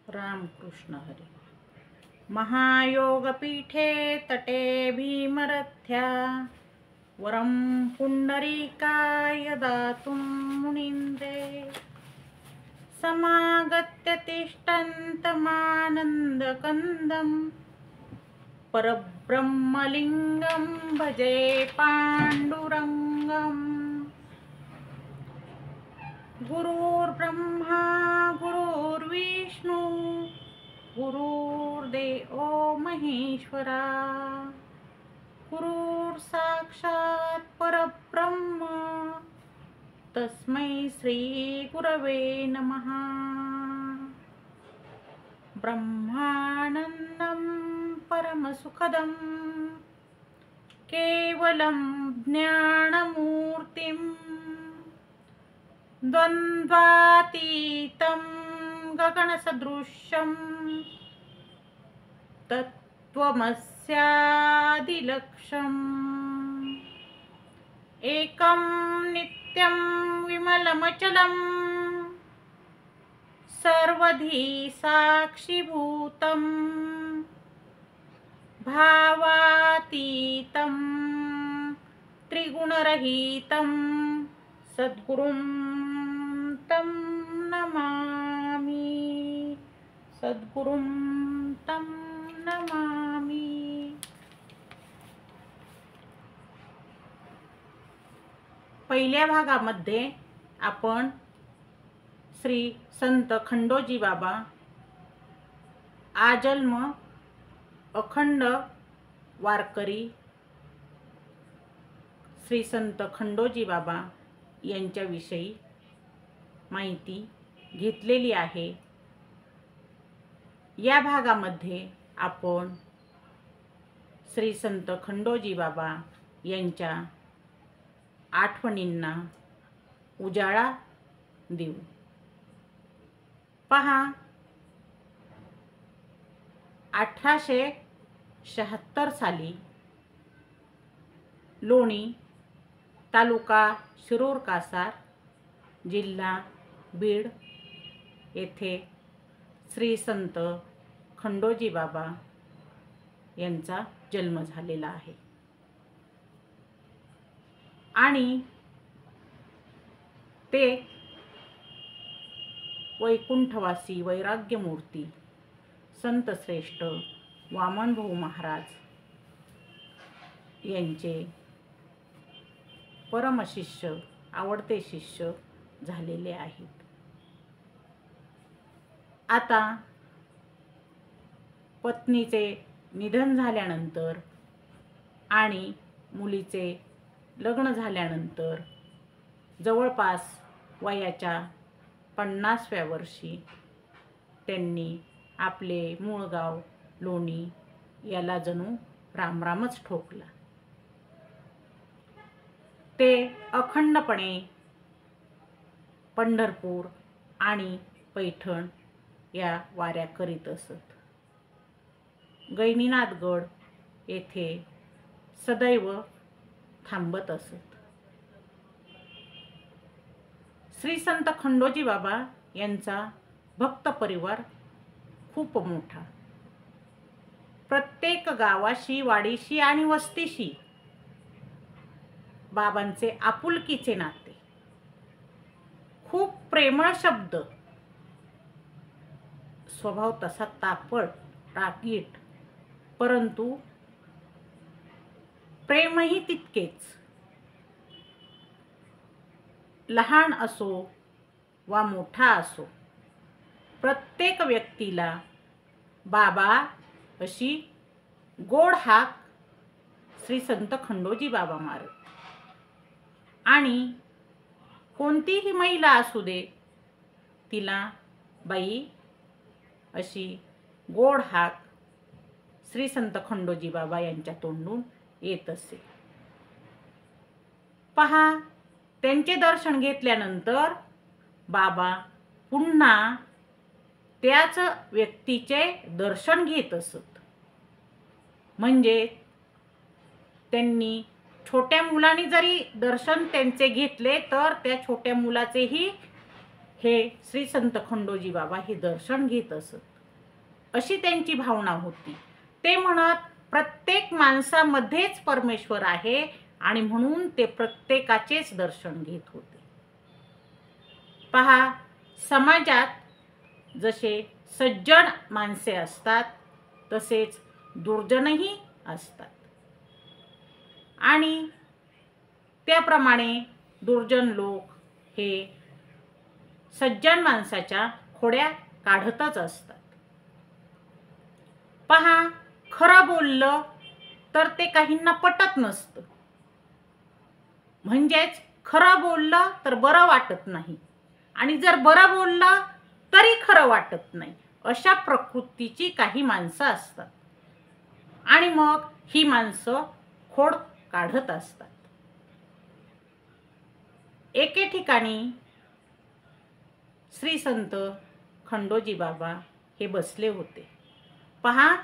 रामकृष्ण हरी। महायोगपीठे तटे भीमरथ्या वरं पुंडरीकाय दातुं मुनीन्द्रे समागत्य तिष्ठन्तमानन्दकन्दं परब्रह्मलिङ्गं भजे पाण्डुरङ्गम्। गुरुर्ब्रह्मा गुरुर्विष्णु गुरुर्देवो महेश्वरा गुरुर्साक्षात् परब्रह्म तस्मै श्री गुरवे नमः। ब्रह्मानन्दं परमसुखदं केवलं ज्ञानमूर्तिं द्वन्द्वातीतं गगनसदृशं तत्त्वमस्यादिलक्ष्यम् एकं नित्यं विमलमचलं सर्वधी साक्षिभूतं भावातीतं त्रिगुणरहितं सद्गुरुं तं नमामि। सद्गुरुं तं नमामि। पहिल्या भागामध्ये आपण श्री संत खंडोजी बाबा आजन्म अखंड वारकरी श्री संत खंडोजी बाबा यांच्याविषयी माहिती घेतलेली आहे। या भागामध्ये आपण श्री संत खंडोजी बाबा यांच्या आठवणींना उजाळा देऊ। पहा, 1876 साली लोणी तालुका शिरूर कासार जिल्हा बीड येथे श्री संत खंडोजी बाबा यांचा जन्म झालेला आहे आणि ते वैकुंठवासी वैराग्यमूर्ती संत श्रेष्ठ वामनभाऊ महाराज यांचे परमशिष्य आवडते शिष्य झालेले आहेत। आता पत्नीचे निधन झाल्यानंतर आणि मुलीचे लग्न झाल्यानंतर जवळपास वयाच्या 50व्या वर्षी त्यांनी आपले मूळ गाव लोणी याला जणू रामरामच ठोकला। ते अखंडपणे पंढरपूर आणि पैठण या वाऱ्या करीत असत। गैनीनाथगड येथे सदैव थांबत असत। श्री संत खंडोजी बाबा यांचा भक्त परिवार खूप मोठा। प्रत्येक गावाशी वाडीशी आणि वस्तीशी बाबांचे आपुलकीचे नाते। खूप प्रेमळ शब्द, स्वभाव तसा तापट रागीट, परंतु प्रेमही तितकेच। लहान असो वा मोठा असो, प्रत्येक व्यक्तीला बाबा अशी गोड हाक श्री संत खंडोजी बाबा मारत आणि कोणतीही महिला असू दे तिला बाई अशी गोड हाक श्री संत खंडोजी बाबा यांच्या तोंडून येत असे। पहा, त्यांचे दर्शन घेतल्यानंतर बाबा पुन्हा त्याच व्यक्तीचे दर्शन घेत असत। म्हणजे त्यांनी छोट्या मुलांनी जरी दर्शन त्यांचे घेतले तर त्या छोट्या मुलाचेही हे श्री संत खंडोजी बाबा हे दर्शन घेत असत। अशी त्यांची भावना होती। ते म्हणत प्रत्येक माणसामध्येच परमेश्वर आहे आणि म्हणून ते प्रत्येकाचेच दर्शन घेत होते। पहा, समाजात जसे सज्जन माणसे असतात तसेच दुर्जनही असतात आणि त्याप्रमाणे दुर्जन लोक हे सज्जन माणसाच्या खोड्या काढतच असतात। पहा, खरं बोललं तर ते काहींना पटत नसतं, म्हणजेच खरं बोललं तर बरं वाटत नाही आणि जर बरं बोललं तरी खरं वाटत नाही, अशा प्रकृतीची काही माणसं असतात आणि मग ही माणसं खोड काढत असतात। एके ठिकाणी श्री संत खंडोजी बाबा हे बसले होते। पहा,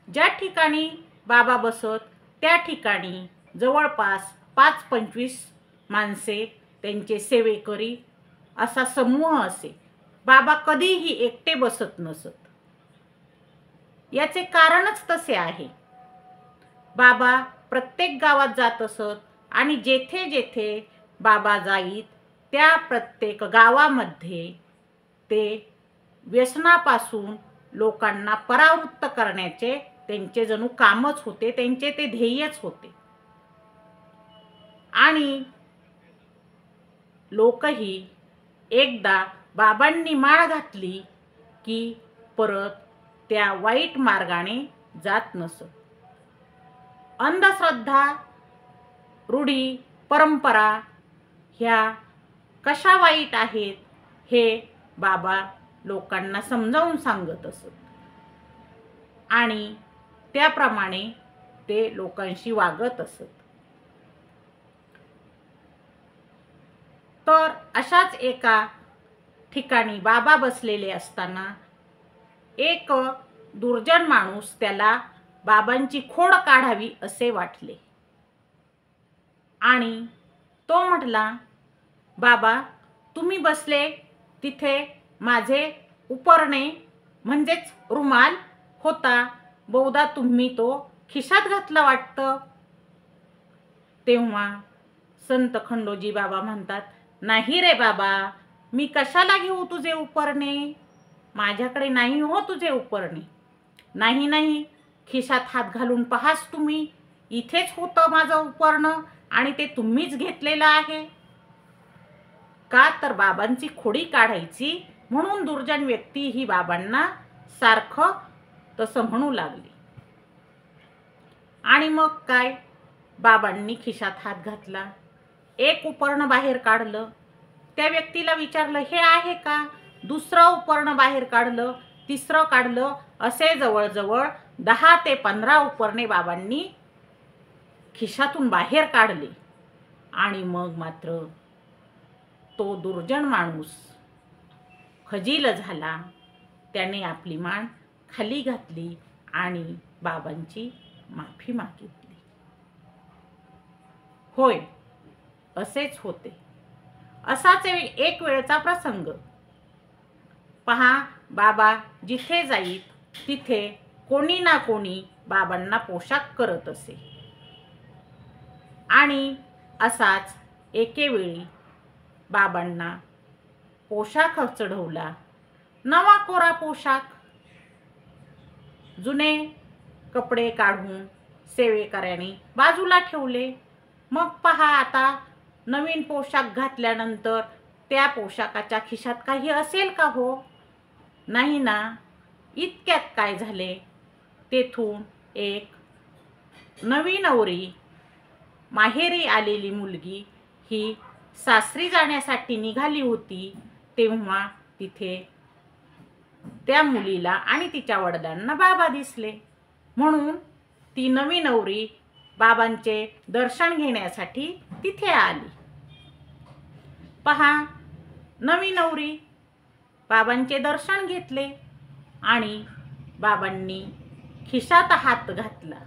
ज्या ठिकाणी बाबा बसत त्या ठिकाणी जवळपास 5-25 माणसे त्यांचे सेवेकरी असा समूह असे। बाबा कधीही एकटे बसत नसत। याचे कारणच तसे आहे। बाबा प्रत्येक गावात जात असत आणि जेथे जेथे बाबा जाईत त्या प्रत्येक गावामध्ये ते व्यसनापासून लोकांना परावृत्त करण्याचे त्यांचे जणू कामच होते, त्यांचे ते ध्येयच होते। आणि लोकही एकदा बाबांनी माळ घातली की परत त्या वाईट मार्गाने जात नसत। अंधश्रद्धा, रूढी, परंपरा ह्या कशा वाईट आहेत हे बाबा लोकांना समजावून सांगत असत आणि त्याप्रमाणे ते लोकांशी वागत असत। तर अशाच एका ठिकाणी बाबा बसलेले असताना एक दुर्जन माणूस त्याला बाबांची खोड काढावी असे वाटले आणि तो म्हटला, बाबा तुम्ही बसले तिथे माझे उपरणे म्हणजेच रुमाल होता, बहुधा तुम्ही तो खिशात घातला वाटतं। तेव्हा संत खंडोजी बाबा म्हणतात, नाही रे बाबा, मी कशाला घेऊ तुझे उपरणे, माझ्याकडे नाही हो तुझे उपरणे। नाही नाही, खिशात हात घालून पहास तुम्ही, इथेच होतं माझं उपरणं आणि ते तुम्हीच घेतलेलं आहे। का तर बाबांची खोडी काढायची म्हणून दुर्जन व्यक्ती ही बाबांना सारखं तसं म्हणू लागली। आणि मग काय, बाबांनी खिशात हात घातला, एक उपरणं बाहेर काढलं, त्या व्यक्तीला विचारलं हे आहे का, दुसरं उपरणं बाहेर काढलं, तिसरं काढलं, असे जवळजवळ 10 ते 15 उपरणे बाबांनी खिशातून बाहेर काढले। आणि मग मात्र तो दुर्जन माणूस खजील झाला, त्याने आपली मान खाली घातली आणि बाबांची माफी मागितली। होय, असेच होते। असाच एक वेळचा प्रसंग। पहा, बाबा जिथे जाईत तिथे कोणी ना कोणी बाबांना पोशाख करत असे आणि असाच एके वेळी बाबांना पोशाख चढवला, नवा कोरा पोशाख। जुने कपडे काढून सेवेकऱ्यांनी बाजूला ठेवले। मग पहा, आता नवीन पोशाख घातल्यानंतर त्या पोशाखाच्या खिशात काही असेल का हो? नाही ना। इतक्यात काय झाले, तेथून एक नवी नवरी, माहेरी आलेली मुलगी ही सासरी जाण्यासाठी निघाली होती। तेव्हा तिथे त्या मुलीला आणि तिच्या वडिलांना बाबा दिसले, म्हणून ती नवी नवरी बाबांचे दर्शन घेण्यासाठी तिथे आली। पहा, नवी नवरी बाबांचे दर्शन घेतले आणि बाबांनी खिशात हात घातला।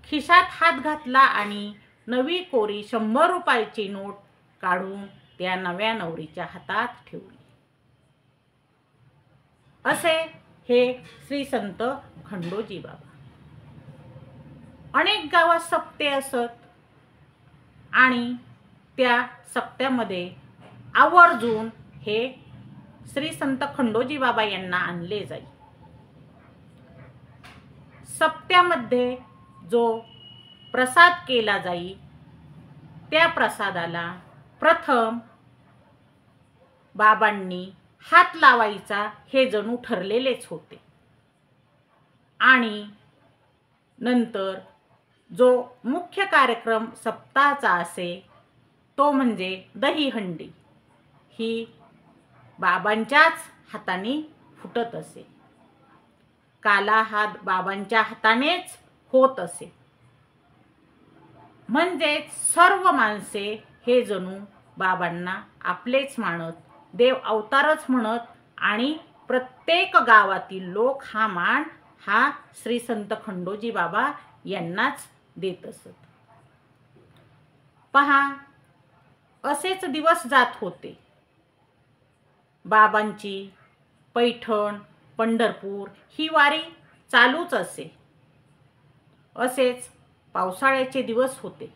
खिशात हात घातला आणि नवी कोरी 100 रुपयाची नोट काढून त्या नव्या नवरीच्या हातात ठेवली। असे हे श्री संत खंडोजी बाबा. अनेक गावात सप्ते असत आणि त्या सप्त्यामध्ये आवर्जून हे श्री संत खंडोजी बाबा यांना आणले जाई. सप्त्यामध्ये जो प्रसाद केला जाई त्या प्रसादाला प्रथम बाबांनी हात लावायचा हे जणू ठरलेलेच होते. आणि नंतर जो मुख्य कार्यक्रम सप्ताहाचा असे तो म्हणजे दहीहंडी ही बाबांच्याच हाताने फुटत असे. काला हात बाबांच्या हातानेच होत असे. म्हणजेच सर्व माणसे हे जणू बाबांना आपलेच मानत, देव अवतारच म्हणत आणि प्रत्येक गावातील लोक हा मान हा श्री संत खंडोजी बाबा यांनाच देत असत. पहा, असेच दिवस जात होते. बाबांची पैठण, पंढरपूर ही वारी चालूच असे. असेच पावसाळ्याचे दिवस होते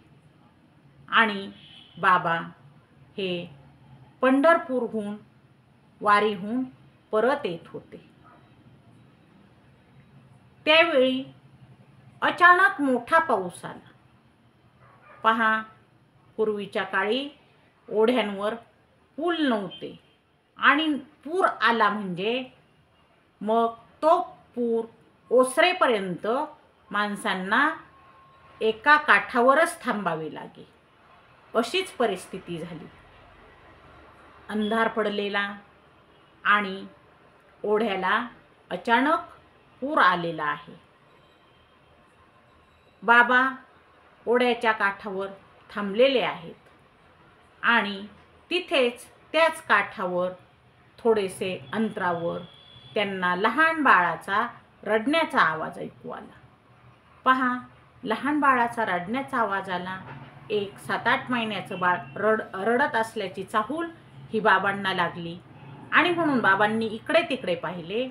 आणि बाबा हे पंढरपूरहून वारीहून परत येत होते. त्यावेळी अचानक मोठा पाऊस आला. पहा, पूर्वीच्या काळी ओढ्यांवर पूल नव्हते आणि पूर आला म्हणजे मग तो पूर ओसरेपर्यंत माणसांना एका काठावरच थांबावे लागे, अशीच परिस्थिती झाली. अंधार पडलेला आणि ओढ्याला अचानक पूर आलेला आहे. बाबा ओढ्याच्या काठावर थांबलेले आहेत आणि तिथेच त्याच काठावर थोडेसे अंतरावर त्यांना लहान बाळाचा रडण्याचा आवाज ऐकू आला. पहा, लहान बाळाचा रडण्याचा आवाज आला. एक 7-8 महिन्याचं बाळ रडत असल्याची चाहूल ही बाबांना लागली आणि म्हणून बाबांनी इकडे तिकडे पाहिले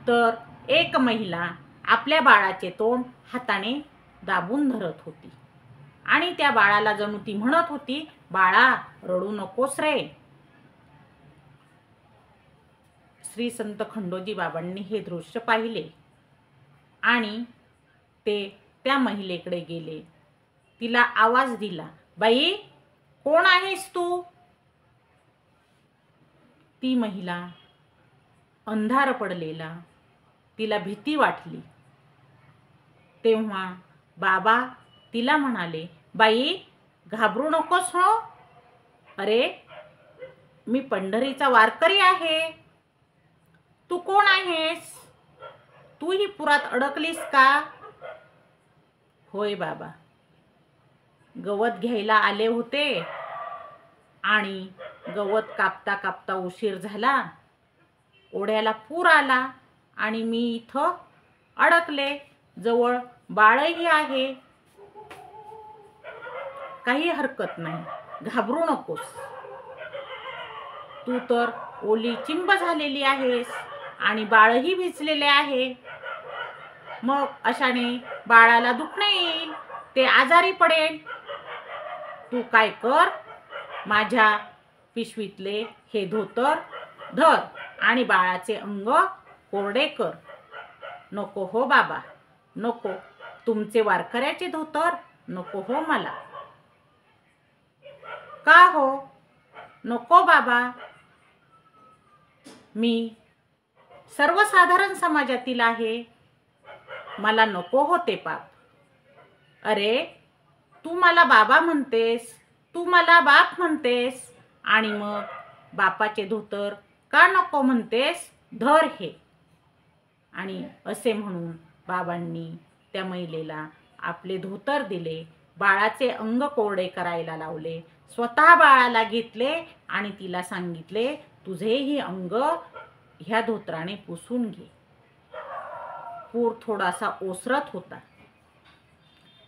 तर एक महिला आपल्या बाळाचे तोंड हाताने दाबून धरत होती आणि त्या बाळाला जणू ती म्हणत होती, बाळा रडू नकोस रे. श्री संत खंडोजी बाबांनी हे दृश्य पाहिले आणि ते त्या महिलेकडे गेले. तिला आवाज दिला, बाई कोण आहेस तू? ती महिला अंधार पडलेला, तिला भीती वाटली. तेव्हा बाबा तिला म्हणाले, बाई घाबरू नकोस हो. अरे मी पंढरीचा वारकरी आहे. तू कोण आहेस? तू ही पुरात अडकलीस का? होय बाबा, गवत घ्यायला आले होते आणि गवत कापता कापता उशीर झाला. ओढ्याला पूर आला आणि मी इथं अडकले. जवळ बाळही आहे. काही हरकत नाही, घाबरू नकोस. तू तर ओली चिंब झालेली आहेस आणि बाळही भिजलेले आहे. मग अशाने बाळाला दुखणं येईल, ते आजारी पडेल. तू काय कर, माझ्या पिशवीतले हे धोतर धर आणि बाळाचे अंग कोरडे कर. नको हो बाबा, नको. तुमचे वारकऱ्याचे धोतर नको हो मला. का हो? नको बाबा, मी सर्वसाधारण समाजातील आहे. मला नको होते पाप. अरे तू मला बाबा म्हणतेस, तू मला बाप म्हणतेस आणि मग बापाचे धोतर का नको म्हणतेस? धर हे. आणि असे म्हणून बाबांनी त्या महिलेला आपले धोतर दिले. बाळाचे अंग कोरडे करायला लावले. स्वतः बाळाला घेतले आणि तिला सांगितले, तुझेही अंग ह्या धोतराने पुसून घे. पूर थोडासा ओसरत होता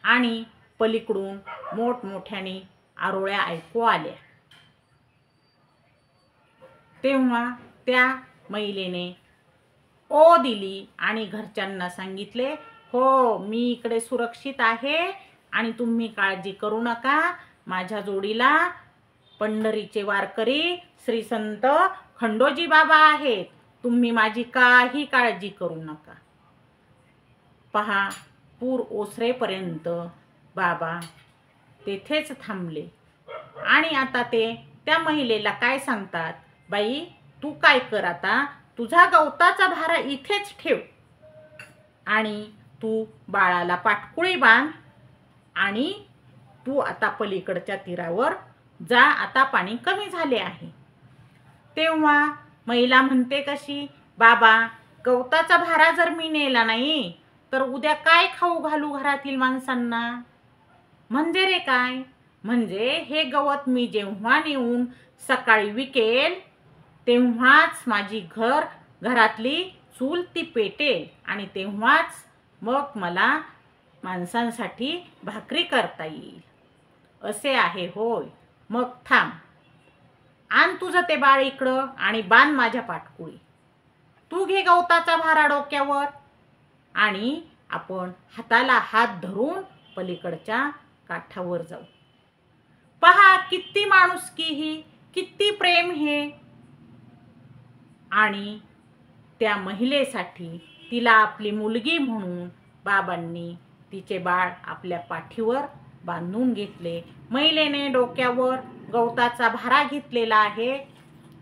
आणि पलीकडून मोठमोठ्याने आरोळ्या ऐकू आल्या. तेव्हा त्या महिलेने ओ दिली आणि घरच्यांना सांगितले, हो मी इकडे सुरक्षित आहे आणि तुम्ही काळजी करू नका. माझ्या जोडीला पंढरीचे वारकरी श्री संत खंडोजी बाबा आहेत. तुम्ही माझी काही काळजी करू नका. पहा, पूर ओसरेपर्यंत बाबा तेथेच थांबले आणि आता ते त्या महिलेला काय सांगतात, बाई तू काय कर, आता तुझा गवताचा भारा इथेच ठेव आणि तू बाळाला पाटकुळी बांध आणि तू आता पलीकडच्या तीरावर जा, आता पाणी कमी झाले आहे. तेव्हा महिला म्हणते कशी, बाबा गवताचा भारा जर मी नेला नाही तर उद्या काय खाऊ घालू घरातील माणसांना. म्हणजे रे काय, म्हणजे हे गवत मी जेव्हा नेऊन सकाळी विकेल तेव्हाच माझी घरातली चूल ती पेटेल आणि तेव्हाच मग मला माणसांसाठी भाकरी करता येईल. असे आहे होय. मग थांब, आण तुझं ते बाळ इकडं आणि बांध माझ्या पाटकुळी. तू घे गवताचा भारा डोक्यावर आणि आपण हाताला हात धरून पलीकडच्या काठावर जाऊ. पहा किती माणुसकी ही, किती प्रेम हे. आणि त्या महिलेसाठी तिला आपली मुलगी म्हणून बाबांनी तिचे बाळ आपल्या पाठीवर बांधून घेतले. महिलेने डोक्यावर गवताचा भारा घेतलेला आहे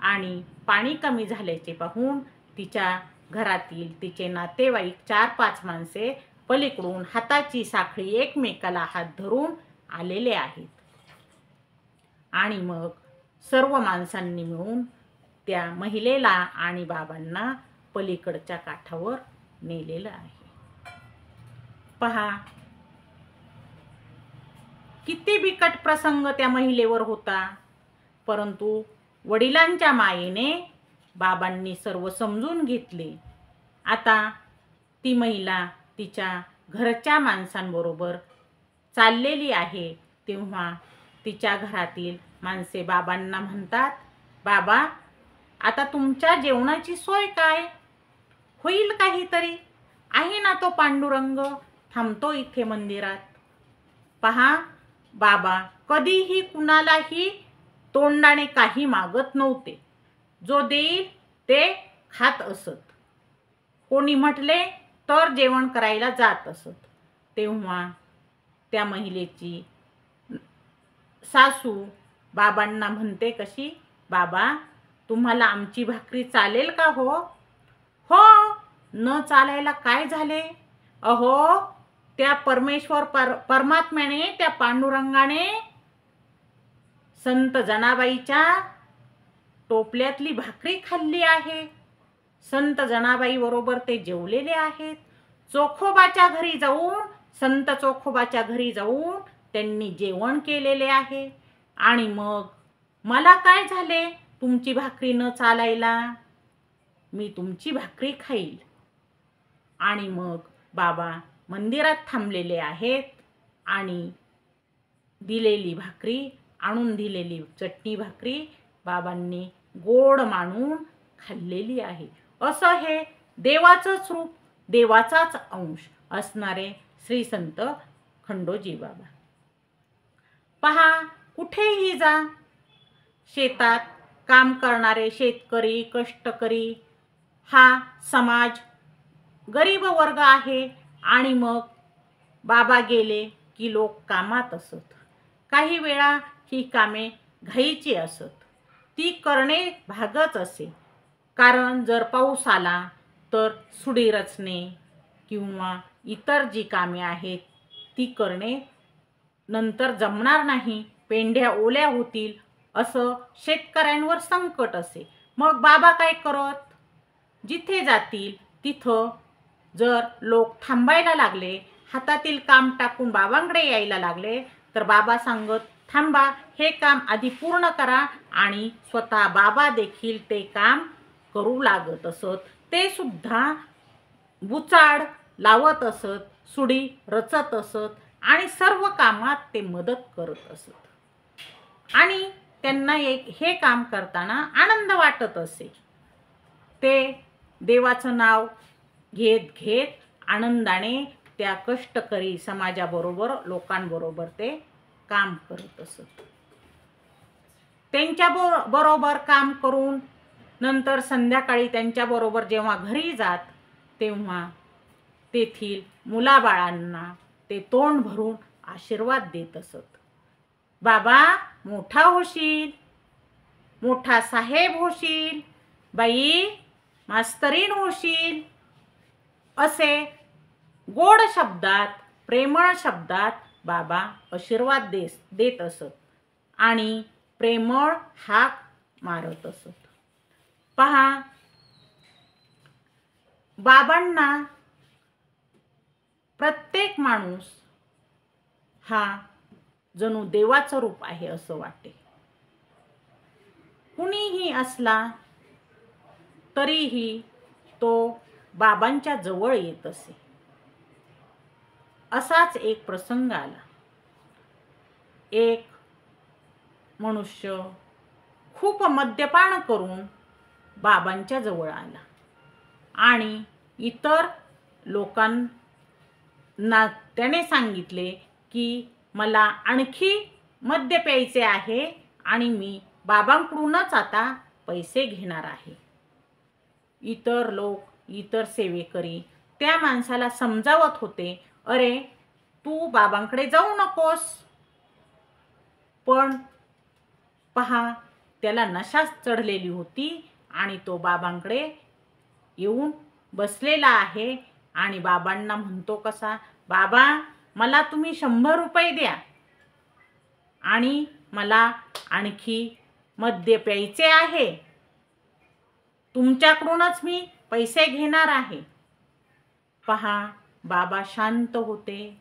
आणि पाणी कमी झाल्याचे पाहून तिच्या घरातील तिचे नातेवाईक 4-5 माणसे पलीकडून हाताची साखळी एकमेकाला हात धरून आलेले आहेत. आणि मग सर्व माणसांनी मिळून त्या महिलेला आणि बाबांना पलीकडच्या काठावर नेलेलं आहे. पहा किती बिकट प्रसंग त्या महिलेवर होता, परंतु वडिलांच्या मायेने बाबांनी सर्व समजून घेतले. आता ती महिला तिच्या घरच्या माणसांबरोबर चाललेली आहे. तेव्हा तिच्या घरातील माणसे बाबांना म्हणतात, बाबा आता तुमच्या जेवणाची सोय काय होईल, काहीतरी आहे ना तो पांडुरंग थांबतो इथे मंदिरात. पहा बाबा कधीही कुणालाही तोंडाने काही मागत नव्हते. जो देईल ते खात असत. कोणी म्हटले तर जेवण करायला जात असत. तेव्हा त्या महिलेची सासू बाबांना म्हणते कशी, बाबा तुम्हाला आमची भाकरी चालेल का हो. हो, न चालायला काय झाले. अहो त्या परमेश्वर परमात्म्याने, त्या पांडुरंगाने संत जनाबाईच्या टोपल्यातली भाकरी खाल्ली आहे. संत जनाबाई बरोबर ते जेवलेले आहेत. चोखोबाच्या घरी जाऊन, संत चोखोबाच्या घरी जाऊन त्यांनी जेवण केलेले आहे. आणि मग मला काय झाले तुमची भाकरी न चालायला, मी तुमची भाकरी खाईल. आणि मग बाबा मंदिरात थांबलेले आहेत आणि दिलेली भाकरी, आणून दिलेली चटणी भाकरी बाबांनी गोड मानून खाल्लेली आहे. असं हे देवाचंच रूप, देवाचाच अंश असणारे श्री संत खंडोजी बाबा. पहा कुठेही जा, शेतात काम करणारे शेतकरी, कष्टकरी हा समाज गरीब वर्ग आहे. आणि मग बाबा गेले की लोक कामात असत. काही वेळा ही कामे घाईची असत, ती करणे भागच असे. कारण जर पाऊस आला तर सुडी रचणे किंवा इतर जी कामे आहेत ती करणे नंतर जमणार नाही, पेंढ्या ओल्या होतील असं शेतकऱ्यांवर संकट असे. मग बाबा काय करत, जिथे जातील तिथं जर लोक थांबायला लागले, हातातील काम टाकून बाबांकडे यायला लागले तर बाबा सांगत, थांबा हे काम आधी पूर्ण करा. आणि स्वतः बाबा देखील ते काम करू लागत असत. ते सुद्धा बुचाड लावत असत, सुडी रचत असत आणि सर्व कामात ते मदत करत असत. आणि त्यांना हे काम करताना आनंद वाटत असे. ते देवाचं नाव घेत घेत आनंदाने त्या कष्टकरी समाजाबरोबर लोकांबरोबर ते काम करत असत. त्यांच्या बरोबर काम करून नंतर संध्याकाळी त्यांच्याबरोबर जेव्हा घरी जात तेव्हा तेथील मुलाबाळांना ते तोंड भरून आशीर्वाद देत असत. बाबा मोठा होशील, मोठा साहेब होशील, बाई मास्तरीण होशील, असे गोड शब्दात, प्रेमळ शब्दात बाबा आशीर्वाद देत असत आणि प्रेमळ हाक मारत असत. पहा, बाबांना प्रत्येक माणूस हा जणू देवाचं रूप आहे असं वाटे. कुणीही असला तरीही तो बाबांच्या जवळ येत असे. असाच एक प्रसंग आला. एक मनुष्य खूप मद्यपान करून बाबांच्या जवळ आला आणि इतर लोकांना त्याने सांगितले की मला आणखी मद्य प्यायचे आहे आणि मी बाबांकडूनच आता पैसे घेणार आहे. इतर लोक, इतर सेवेकरी त्या माणसाला समजावत होते, अरे तू बाबांकडे जाऊ नकोस. पण पहा, त्याला नशा चढलेली होती आणि तो बाबांकडे येऊन बसलेला आहे आणि बाबांना म्हणतो कसा, बाबा मला तुम्ही 100 रुपये द्या आणि मला आणखी मद्य प्यायचे आहे, तुमच्याकडूनच मी पैसे घेणार आहे. पहा, बाबा शांत होते,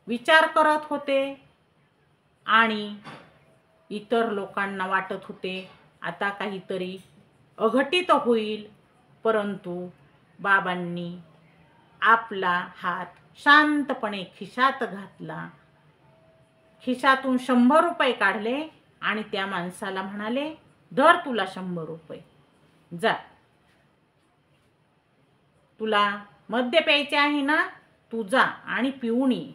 विचार करत होते आणि इतर लोकांना वाटत होते आता काहीतरी अघटित होईल. परंतु बाबांनी आपला हात शांतपणे खिशात घातला, खिशातून 100 रुपये काढले आणि त्या माणसाला म्हणाले, धर तुला 100 रुपये, जा, तुला मद्य प्यायचे आहे ना, तू जा आणि पिऊन ये.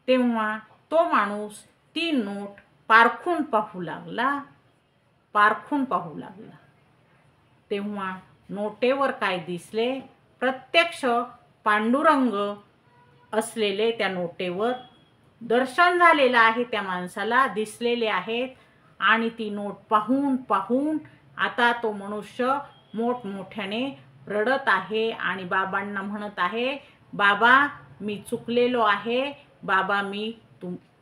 तेव्हा तो माणूस ती नोट पारखून पाहू लागला. तेव्हा नोटेवर काय दिसले, प्रत्यक्ष पांडुरंग असलेले त्या नोटेवर दर्शन झालेलं आहे, त्या माणसाला दिसलेले आहेत. आणि ती नोट पाहून आता तो मनुष्य मोठमोठ्याने रडत आहे आणि बाबांना म्हणत आहे, बाबा मी चुकलेलो आहे, बाबा मी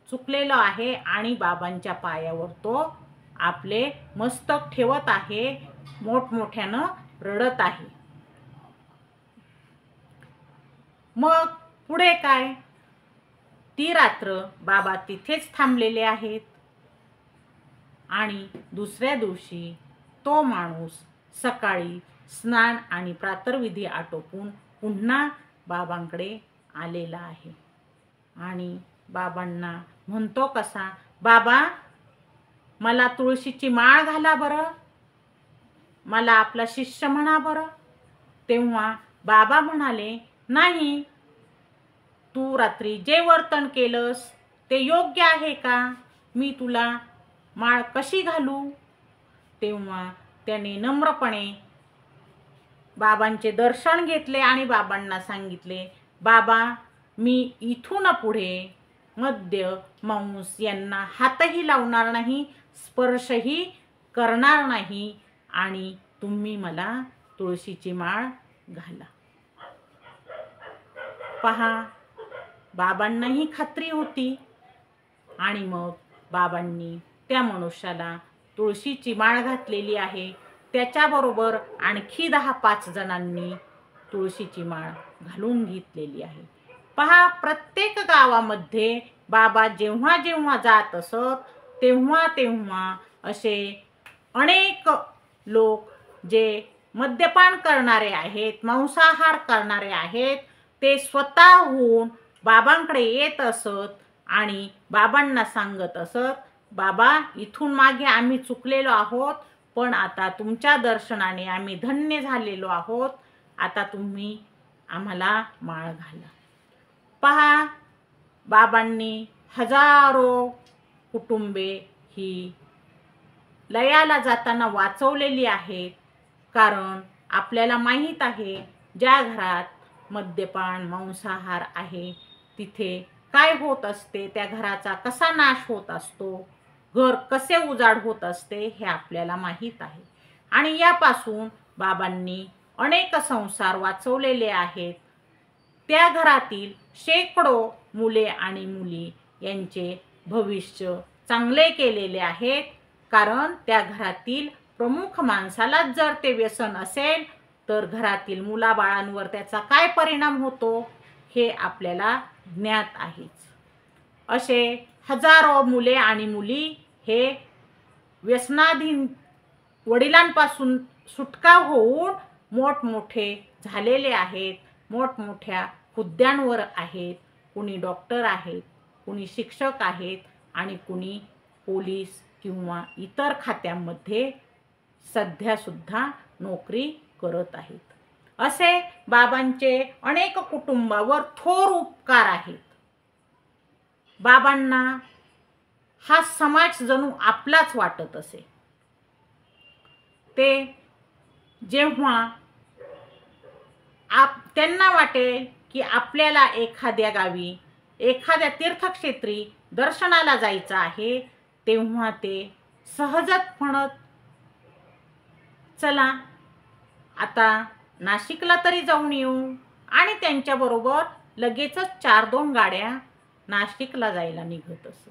चुकलेलो आहे. आणि बाबांच्या पायावर तो आपले मस्तक ठेवत आहे, मोठमोठ्यानं रडत आहे. मग पुढे काय, ती रात्र बाबा तिथेच थांबलेले आहेत आणि दुसऱ्या दिवशी तो माणूस सकाळी स्नान आणि प्रातर्विधी आटोपून पुन्हा बाबांकडे आलेला आहे आणि बाबांना म्हणतो कसा, बाबा मला तुळशीची माळ घाला बरं, मला आपला शिष्य म्हणा बरं. तेव्हा बाबा म्हणाले, नाही, तू रात्री जे वर्तन केलंस ते योग्य आहे का, मी तुला माळ कशी घालू. तेव्हा त्याने नम्रपणे बाबांचे दर्शन घेतले आणि बाबांना सांगितले, बाबा मी इथून पुढे मद्य मांस यांना हातही लावणार नाही, स्पर्शही करणार नाही आणि तुम्ही मला तुळशीची माळ घाला. पहा, बाबांनाही खात्री होती आणि मग बाबांनी त्या मनुष्याला तुळशीची माळ घातलेली आहे. त्याच्याबरोबर आणखी 10-5 जणांनी तुळशीची माळ घालून घेतलेली आहे. पहा, प्रत्येक गावामध्ये बाबा जेव्हा जेव्हा जात असत तेव्हा तेव्हा असे अनेक लोक जे मद्यपान करणारे आहेत, मांसाहार करणारे आहेत, ते स्वतःहून बाबांकडे येत असत आणि बाबांना सांगत असत, बाबा इथून मागे आम्ही चुकलेलो आहोत, पण आता तुमच्या दर्शनाने आम्ही धन्य झालेलो आहोत. आता तुम्ही आम्हाला माळ घाला. पहा, बाबांनी हजारो कुटुंबे ही लयाला जाताना वाचवलेली आहेत. कारण आपल्याला माहीत आहे, ज्या घरात मद्यपान मांसाहार आहे तिथे काय होत असते, त्या घराचा कसा नाश होत असतो, घर कसे उजाड होत असते हे आपल्याला माहीत आहे. आणि यापासून बाबांनी अनेक संसार वाचवलेले आहेत. त्या घरातील शेकडो मुले आणि मुली यांचे भविष्य चांगले केलेले आहेत. कारण त्या घरातील प्रमुख माणसालाच जर ते व्यसन असेल तर घरातील मुलाबाळांवर त्याचा काय परिणाम होतो हे आपल्याला ज्ञात आहेच. असे हजारो मुले आणि मुली हे व्यसनाधीन वडिलांपासून सुटका होऊन मोठमोठे झालेले आहेत. मोठमोठ्या हुद्द्यांवर आहेत. कुणी डॉक्टर आहेत, कुणी शिक्षक आहेत आणि कुणी पोलीस किंवा इतर खात्यांमध्ये सध्यासुद्धा नोकरी करत आहेत. असे बाबांचे अनेक कुटुंबावर थोर उपकार आहेत. बाबांना हा समाज जणू आपलाच वाटत असे. ते जेव्हा त्यांना वाटेल की आपल्याला एखाद्या गावी एखाद्या तीर्थक्षेत्री दर्शनाला जायचं आहे, तेव्हा ते सहजच म्हणत, चला आता नाशिकला तरी जाऊन येऊ. आणि त्यांच्याबरोबर लगेचच 4-2 गाड्या नाशिकला जायला निघत असत.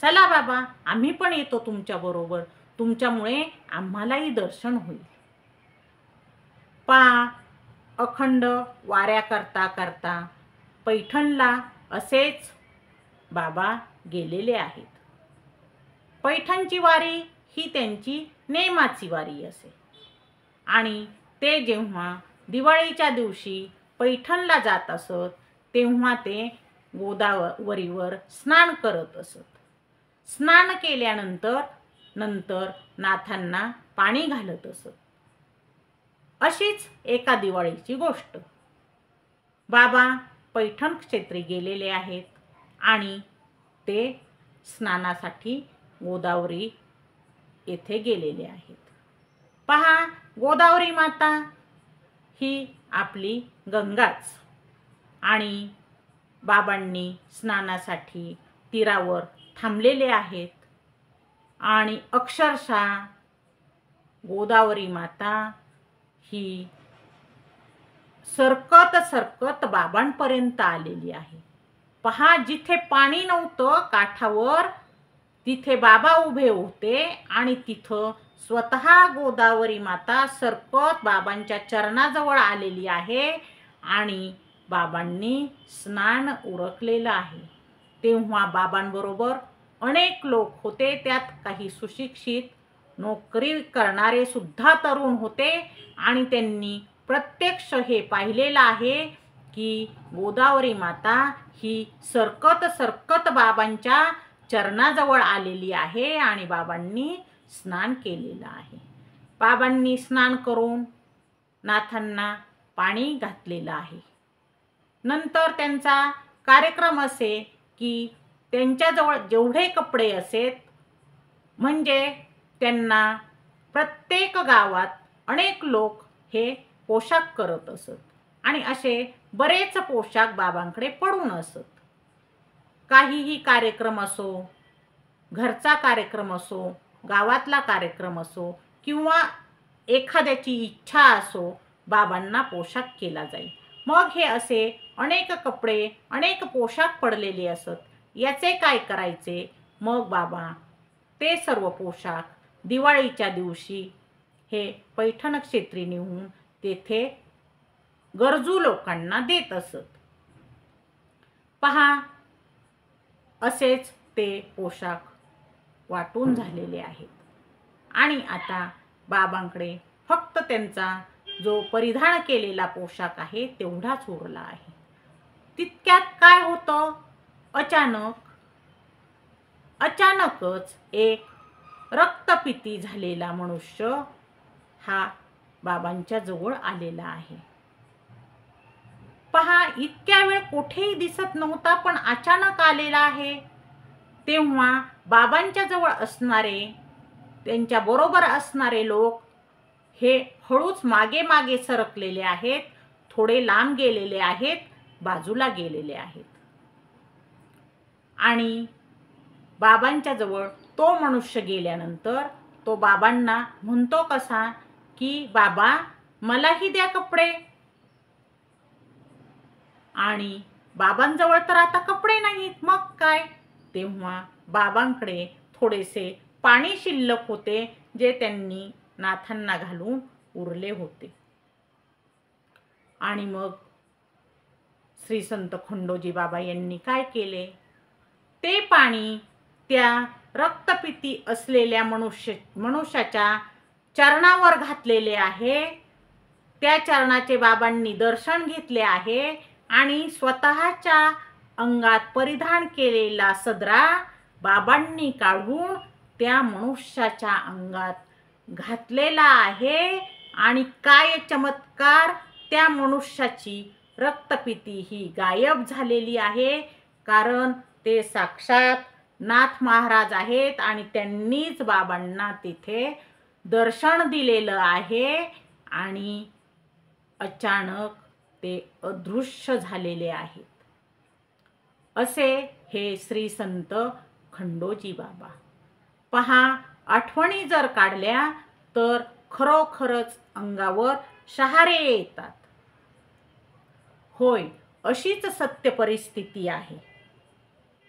चला बाबा, आम्ही पण येतो तुमच्याबरोबर, तुमच्यामुळे आम्हालाही दर्शन होईल. अखंड वाऱ्या करता करता पैठणला असेच बाबा गेलेले आहेत. पैठणची वारी ही त्यांची नेमाची वारी असे. आणि ते जेव्हा दिवाळीच्या दिवशी पैठणला जात असत तेव्हा ते गोदावरीवर स्नान करत असत. स्नान केल्यानंतर नाथांना पाणी घालत असत. अशीच एका दिवाळीची गोष्ट. बाबा पैठण क्षेत्री गेलेले आहेत आणि ते स्नानासाठी गोदावरी येथे गेलेले आहेत. पहा, गोदावरी माता ही आपली गंगाच. आणि बाबांनी स्नानासाठी तीरावर थांबलेले आहेत. आणि अक्षरशः गोदावरी माता ही सरकत सरकत बाबांपर्यंत आलेली आहे. पहा, जिथे पाणी नव्हतं काठावर तिथे बाबा उभे होते आणि तिथं स्वतः गोदावरी माता सरकत बाबांच्या चरणाजवळ आलेली आहे आणि बाबांनी स्नान उरकलेलं आहे. तेव्हा बाबांबरोबर अनेक लोक होते. त्यात काही सुशिक्षित नोकरी करणारे सुद्धा तरुण होते आणि त्यांनी प्रत्यक्ष हे पाहिलेलं आहे की गोदावरी माता ही सरकत सरकत बाबांच्या चरणाजवळ आलेली आहे आणि बाबांनी स्नान केलेलं आहे. बाबांनी स्नान करून नाथांना पाणी घातलेलं आहे. नंतर त्यांचा कार्यक्रम असे की त्यांच्याजवळ जेवढे कपडे असेत, म्हणजे त्यांना प्रत्येक गावात अनेक लोक हे पोशाख करत असत आणि असे बरेच पोशाख बाबांकडे पडून असत. काहीही कार्यक्रम असो, घरचा कार्यक्रम असो, गावातला कार्यक्रम असो किंवा एखाद्याची इच्छा असो, बाबांना पोशाख केला जाईल. मग हे असे अनेक कपडे, अनेक पोशाख पडलेले असत. याचे काय करायचे? मग बाबा ते सर्व पोशाख दिवाळीच्या दिवशी हे पैठण क्षेत्री नेऊन तेथे गरजू लोकांना देत असत. पहा, असेच ते पोशाख वाटून झालेले आहेत. आणि आता बाबांकडे फक्त त्यांचा जो परिधान केलेला पोशाख आहे तेवढाच उरला आहे. तितक्यात काय होतं, अचानकच एक रक्तपिती झालेला मनुष्य हा बाबांच्या जवळ आलेला आहे. पहा, इतक्या वेळ कुठेही दिसत नव्हता, पण अचानक आलेला आहे. तेव्हा बाबांच्या जवळ असणारे, त्यांच्या बरोबर असणारे लोक हे हळूच मागे मागे सरकलेले आहेत, थोडे लांब गेलेले आहेत, बाजूला गेलेले आहेत. आणि बाबांच्या जवळ तो मनुष्य गेल्यानंतर तो बाबांना म्हणतो कसा की, बाबा मलाही द्या कपडे. आणि बाबांजवळ तर आता कपडे नाहीत, मग काय. तेव्हा बाबांकडे थोडेसे पाणी शिल्लक होते, जे त्यांनी नाथांना घालून उरले होते. आणि मग श्री संत खंडोजी बाबा यांनी काय केले, ते पाणी त्या रक्तपिती असलेल्या मनुष्याच्या चरणावर घातलेले आहे. त्या चरणाचे बाबांनी दर्शन घेतले आहे आणि स्वतःच्या अंगात परिधान केलेला सदरा बाबांनी काढून त्या मनुष्याच्या अंगात घातलेला आहे. आणि काय चमत्कार, त्या मनुष्याची रक्तपिती ही गायब झालेली आहे, कारण ते साक्षात नाथ महाराज आहेत आणि त्यांनीच बाबांना तिथे दर्शन दिलेलं आहे. आणि अचानक ते अदृश्य झालेले आहेत. असे हे श्री संत खंडोजी बाबा. पहा, आठवणी जर काढल्या तर खरोखरच अंगावर शहारे येतात. होय, अशीच सत्य परिस्थिती आहे.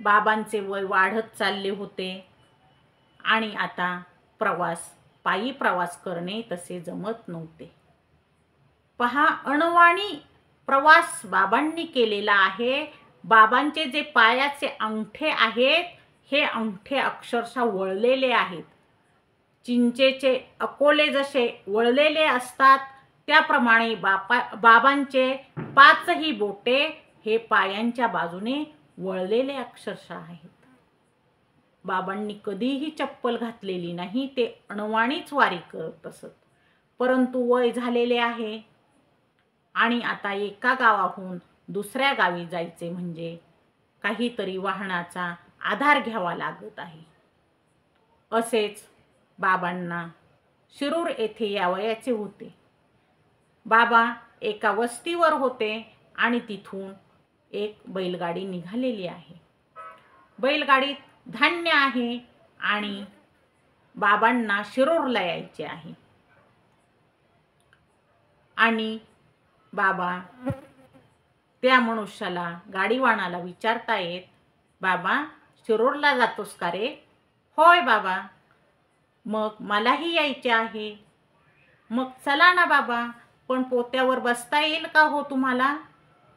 बाबांचे वय वाढत चालले होते आणि आता पायी प्रवास करणे तसे जमत नव्हते. पहा, अणवाणी प्रवास बाबांनी केलेला आहे. बाबांचे जे पायाचे अंगठे आहेत, हे अंगठे अक्षरशः वळलेले आहेत. चिंचेचे अकोले जसे वळलेले असतात, त्याप्रमाणे बाबांचे 5ही बोटे हे पायांच्या बाजूने वळलेले अक्षरशः आहेत. बाबांनी कधीही चप्पल घातलेली नाही, ते अणवाणीच वारी करत असत. परंतु वय झालेले आहे आणि आता एका गावाहून दुसऱ्या गावी जायचे म्हणजे काहीतरी वाहनाचा आधार घ्यावा लागत आहे. असेच बाबांना शिरूर येथे यावयाचे होते. बाबा एका वस्तीवर होते आणि तिथून एक बैलगाडी निघालेली आहे. बैलगाडीत धान्य आहे आणि बाबांना शिरूरला यायचे आहे. आणि बाबा त्या मनुष्याला, गाडीवाणाला विचारतायत, बाबा शिरूरला जातोस का रे? होय बाबा. मग मलाही यायचे आहे. मग चला ना बाबा, पण पोत्यावर बसता येईल का हो तुम्हाला?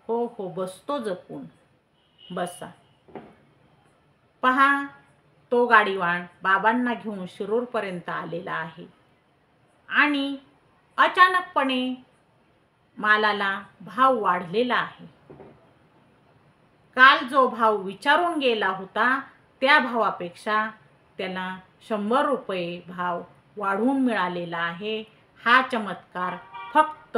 हो हो, बसतो जपून, बसा. पहा, तो गाडीवाण बाबांना घेऊन शिरूरपर्यंत आलेला आहे आणि अचानकपणे मालाला भाव वाढलेला आहे. काल जो भाव विचारून गेला होता, त्या भावापेक्षा त्याला 100 रुपये भाव वाढवून मिळालेला आहे. हा चमत्कार फक्त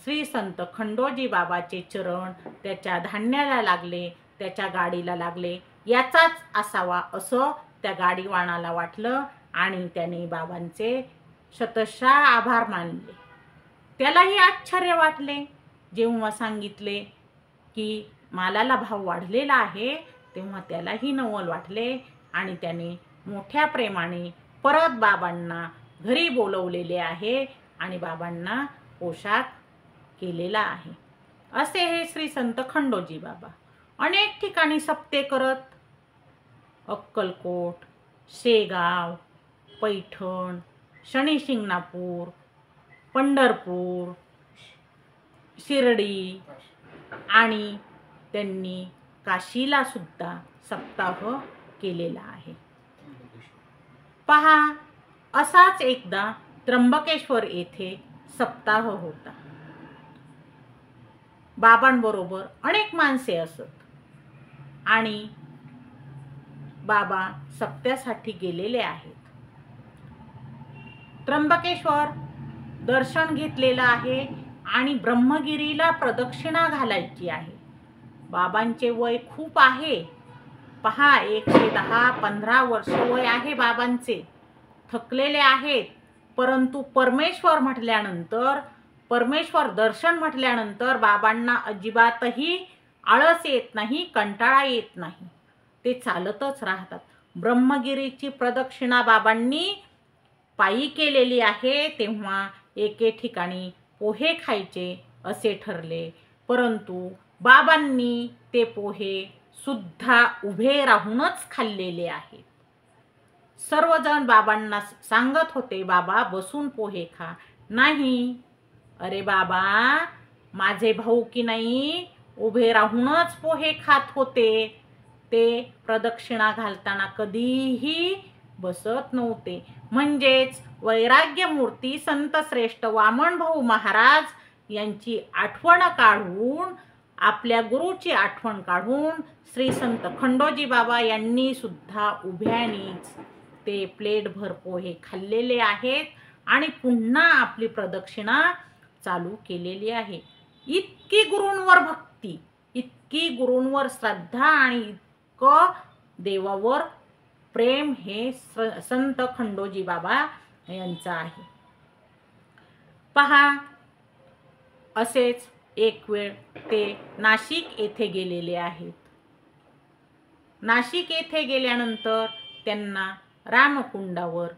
श्री संत खंडोजी बाबाचे चरण त्याच्या धान्याला लागले, त्याच्या गाडीला लागले, याचाच असावा असं त्या गाडीवाणाला वाटलं आणि त्याने बाबांचे शतशः आभार मानले. त्यालाही आश्चर्य वाटले. जेव्हा सांगितले की मालाला भाव वाढलेला आहे, तेव्हा त्यालाही नवल वाटले आणि त्याने मोठ्या प्रेमाने परत बाबांना घरी बोलवलेले आहे आणि बाबांना पोशाख केलेला आहे. असे हे श्री संत खंडोजी बाबा अनेक ठिकाणी सप्ते करत, अक्कलकोट, शेगाव, पैठण, शनिशिंगणापूर, पंढरपूर, शिर्डी आणि त्यांनी काशीला सुद्धा सप्ताह केलेला आहे. पहा, असाच एकदा त्र्यंबकेश्वर येथे सप्ताह होता. बाबांबरोबर अनेक माणसे असत आणि बाबा सप्त्यासाठी गेलेले आहेत. त्र्यंबकेश्वर दर्शन घेतलेलं आहे आणि ब्रह्मगिरीला प्रदक्षिणा घालायची आहे. बाबांचे वय खूप आहे. पहा, 110-15 वर्ष वय आहे बाबांचे. थकलेले आहेत, परंतु परमेश्वर म्हटल्यानंतर, परमेश्वर दर्शन म्हटल्यानंतर बाबांना अजिबातही आळस येत नाही, कंटाळा येत नाही. ते चालतच राहतात. ब्रह्मगिरीची प्रदक्षिणा बाबांनी पायी केलेली आहे. तेव्हा एके ठिकाणी पोहे खायचे असे ठरले, परंतु बाबांनी ते पोहे सुद्धा उभे राहूनच खाल्लेले आहेत. सर्वजण बाबांना सांगत होते, बाबा बसून पोहे खा. नाही, अरे बाबा, माझे भाऊ की नाही उभे राहूनच पोहे खात होते. ते प्रदक्षिणा घालताना कधीही बसत नव्हते. म्हणजेच वैराग्यमूर्ती संत श्रेष्ठ वामनभाऊ महाराज यांची आठवण काढून, आपल्या गुरुची आठवण काढून श्री संत खंडोजी बाबा यांनी सुद्धा उभ्यानीच ते प्लेटभर पोहे खाल्लेले आहेत आणि पुन्हा आपली प्रदक्षिणा चालू केलेली आहे. इतकी गुरूंवर भक्ती, इतकी गुरूंवर श्रद्धा आणि इतकं देवावर प्रेम हे संत खंडोजी बाबा यांचं आहे. पहा, असेच एक वेळ ते नाशिक येथे गेलेले आहेत. नाशिक येथे गेल्यानंतर त्यांना रामकुंडावर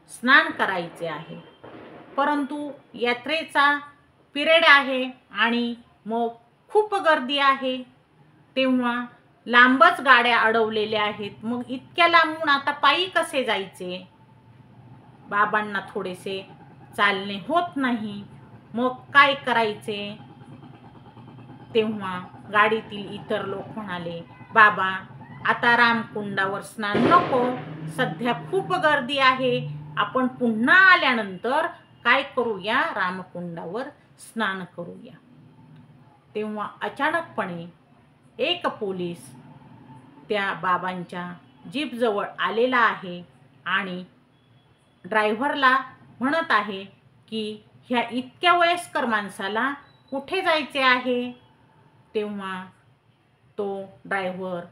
स्नान करायचे आहे, परंतु यात्रेचा पिरियड आहे आणि मग खूप गर्दी आहे. तेव्हा लांबच गाड्या अडवलेल्या आहेत. मग इतक्या लांबून आता पायी कसे जायचे? बाबांना थोडेसे चालणे होत नाही. मग काय करायचे? तेव्हा गाडीतील इतर लोक म्हणाले, बाबा आता रामकुंडावर स्नान नको, सध्या खूप गर्दी आहे. आपण पुन्हा आल्यानंतर काय करूया, रामकुंडावर स्नान करूया. तेव्हा अचानकपणे एक पोलीस त्या बाबांच्या जीपजवळ आलेला आहे आणि ड्रायव्हरला म्हणत आहे की ह्या इतक्या वयस्कर माणसाला कुठे जायचे आहे? तेव्हा तो ड्रायव्हर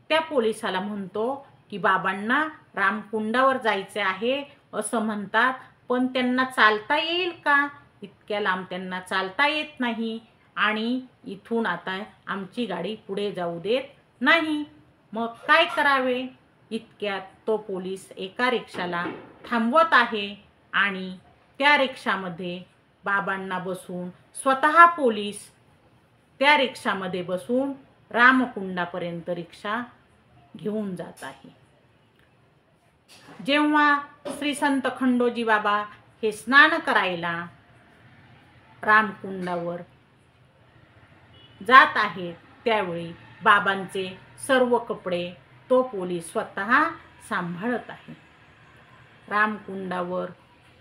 त्या पोलिसाला म्हणतो की बाबांना रामकुंडावर जायचे आहे असं म्हणतात, पण त्यांना चालता येईल का? इतक्या लांब त्यांना चालता येत नाही आणि इथून आता आमची गाडी पुढे जाऊ देत नाही. मग काय करावे? इतक्यात तो पोलीस एका रिक्षाला थांबवत आहे आणि त्या रिक्षामध्ये बाबांना बसून, स्वतः पोलीस त्या रिक्षामध्ये बसून रामकुंडापर्यंत रिक्षा घेऊन जात आहे. जेव्हा श्री संत खंडोजी बाबा हे स्नान करायला रामकुंडावर जात आहेत, त्यावेळी बाबांचे सर्व कपडे तो पोलीस स्वतः सांभाळत आहे. रामकुंडावर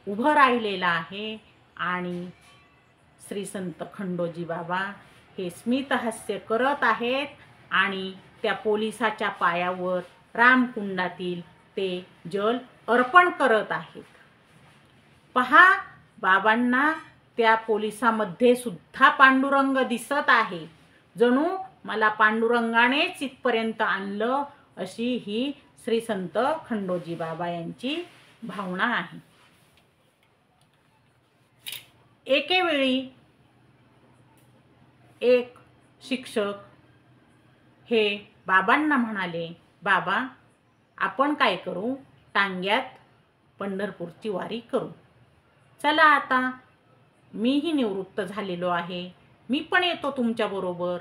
उभं राहिलेला आहे आणि श्री संत खंडोजी बाबा हे स्मितहास्य करत आहेत आणि त्या पोलिसाच्या पायावर रामकुंडातील ते जल अर्पण करत आहेत. पहा, बाबांना त्या पोलिसामध्ये सुद्धा पांडुरंग दिसत आहे. जणू मला पांडुरंगानेच इथपर्यंत आणलं, अशी ही श्री संत खंडोजी बाबा यांची भावना आहे. एकेवेळी एक शिक्षक हे बाबांना म्हणाले, बाबा आपण काय करू, टांग्यात पंढरपूरची वारी करू. चला, आता मीही निवृत्त झालेलो आहे, मी पण येतो तुमच्या बरोबर.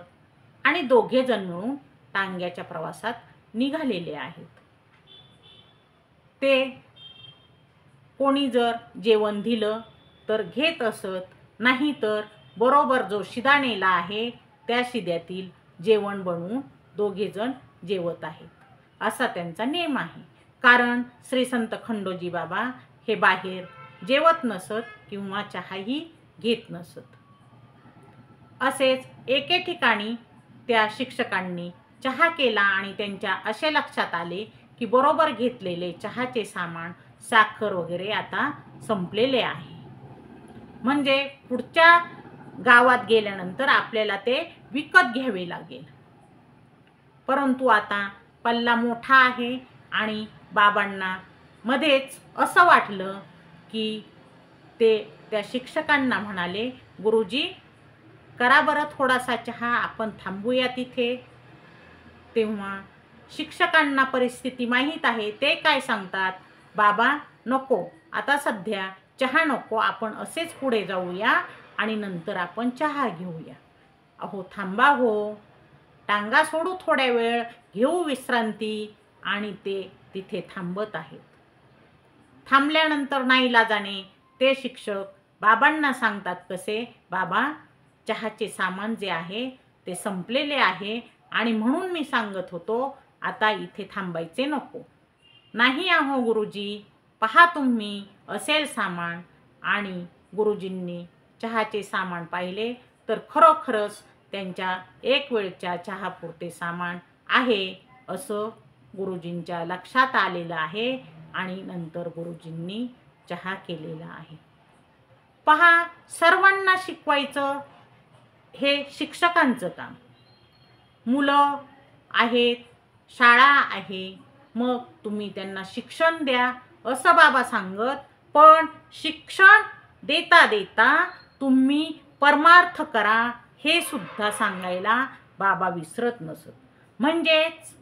आणि दोघे जण मिळून टांग्याच्या प्रवासात निघालेले आहेत. ते कोणी जर जेवण दिलं तर घेत असत, नाही तर बरोबर जो शिदा नेला आहे त्या शिद्यातील जेवण बनवून दोघे जण जेवत आहेत, असा त्यांचा नेम आहे. कारण श्री संत खंडोजी बाबा हे बाहेर जेवत नसत किंवा चहाही घेत नसत. असेच एके ठिकाणी त्या शिक्षकांनी चहा केला आणि त्यांच्या असे लक्षात आले की बरोबर घेतलेले चहाचे सामान साखर वगैरे आता संपलेले आहे. म्हणजे पुढच्या गावात गेल्यानंतर आपल्याला ते विकत घ्यावे लागेल. परंतु आता पल्ला मोठा आहे आणि बाबांना मध्येच असं वाटलं की ते त्या शिक्षकांना म्हणाले, गुरुजी करा बरं थोडासा चहा, आपण थांबूया तिथे. तेव्हा शिक्षकांना परिस्थिती माहीत आहे. ते काय सांगतात, बाबा नको, आता सध्या चहा नको, आपण असेच पुढे जाऊया आणि नंतर आपण चहा घेऊया. अहो थांबा हो, टांगा सोडू थोड्या वेळ, घेऊ विश्रांती. आणि ते तिथे थांबत आहेत. थांबल्यानंतर नाईलाजाने ते शिक्षक बाबांना सांगतात, कसे बाबा चहाचे सामान जे आहे ते संपलेले आहे आणि म्हणून मी सांगत होतो आता इथे थांबायचे नको. नाही आहो गुरुजी, पहा तुम्ही असेल सामान. आणि गुरुजींनी चहाचे सामान पाहिले तर खरोखरच त्यांच्या एक वेळच्या चहापुरते सामान आहे असं गुरुजींच्या लक्षात आलेलं आहे. आणि नंतर गुरुजींनी चहा केलेला आहे. पहा, सर्वांना शिकवायचं हे शिक्षकांचं काम. मुलं आहेत, शाळा आहे, मग तुम्ही त्यांना शिक्षण द्या असं बाबा सांगत. पण शिक्षण देता देता तुम्ही परमार्थ करा हे सुद्धा सांगायला बाबा विसरत नसत. म्हणजेच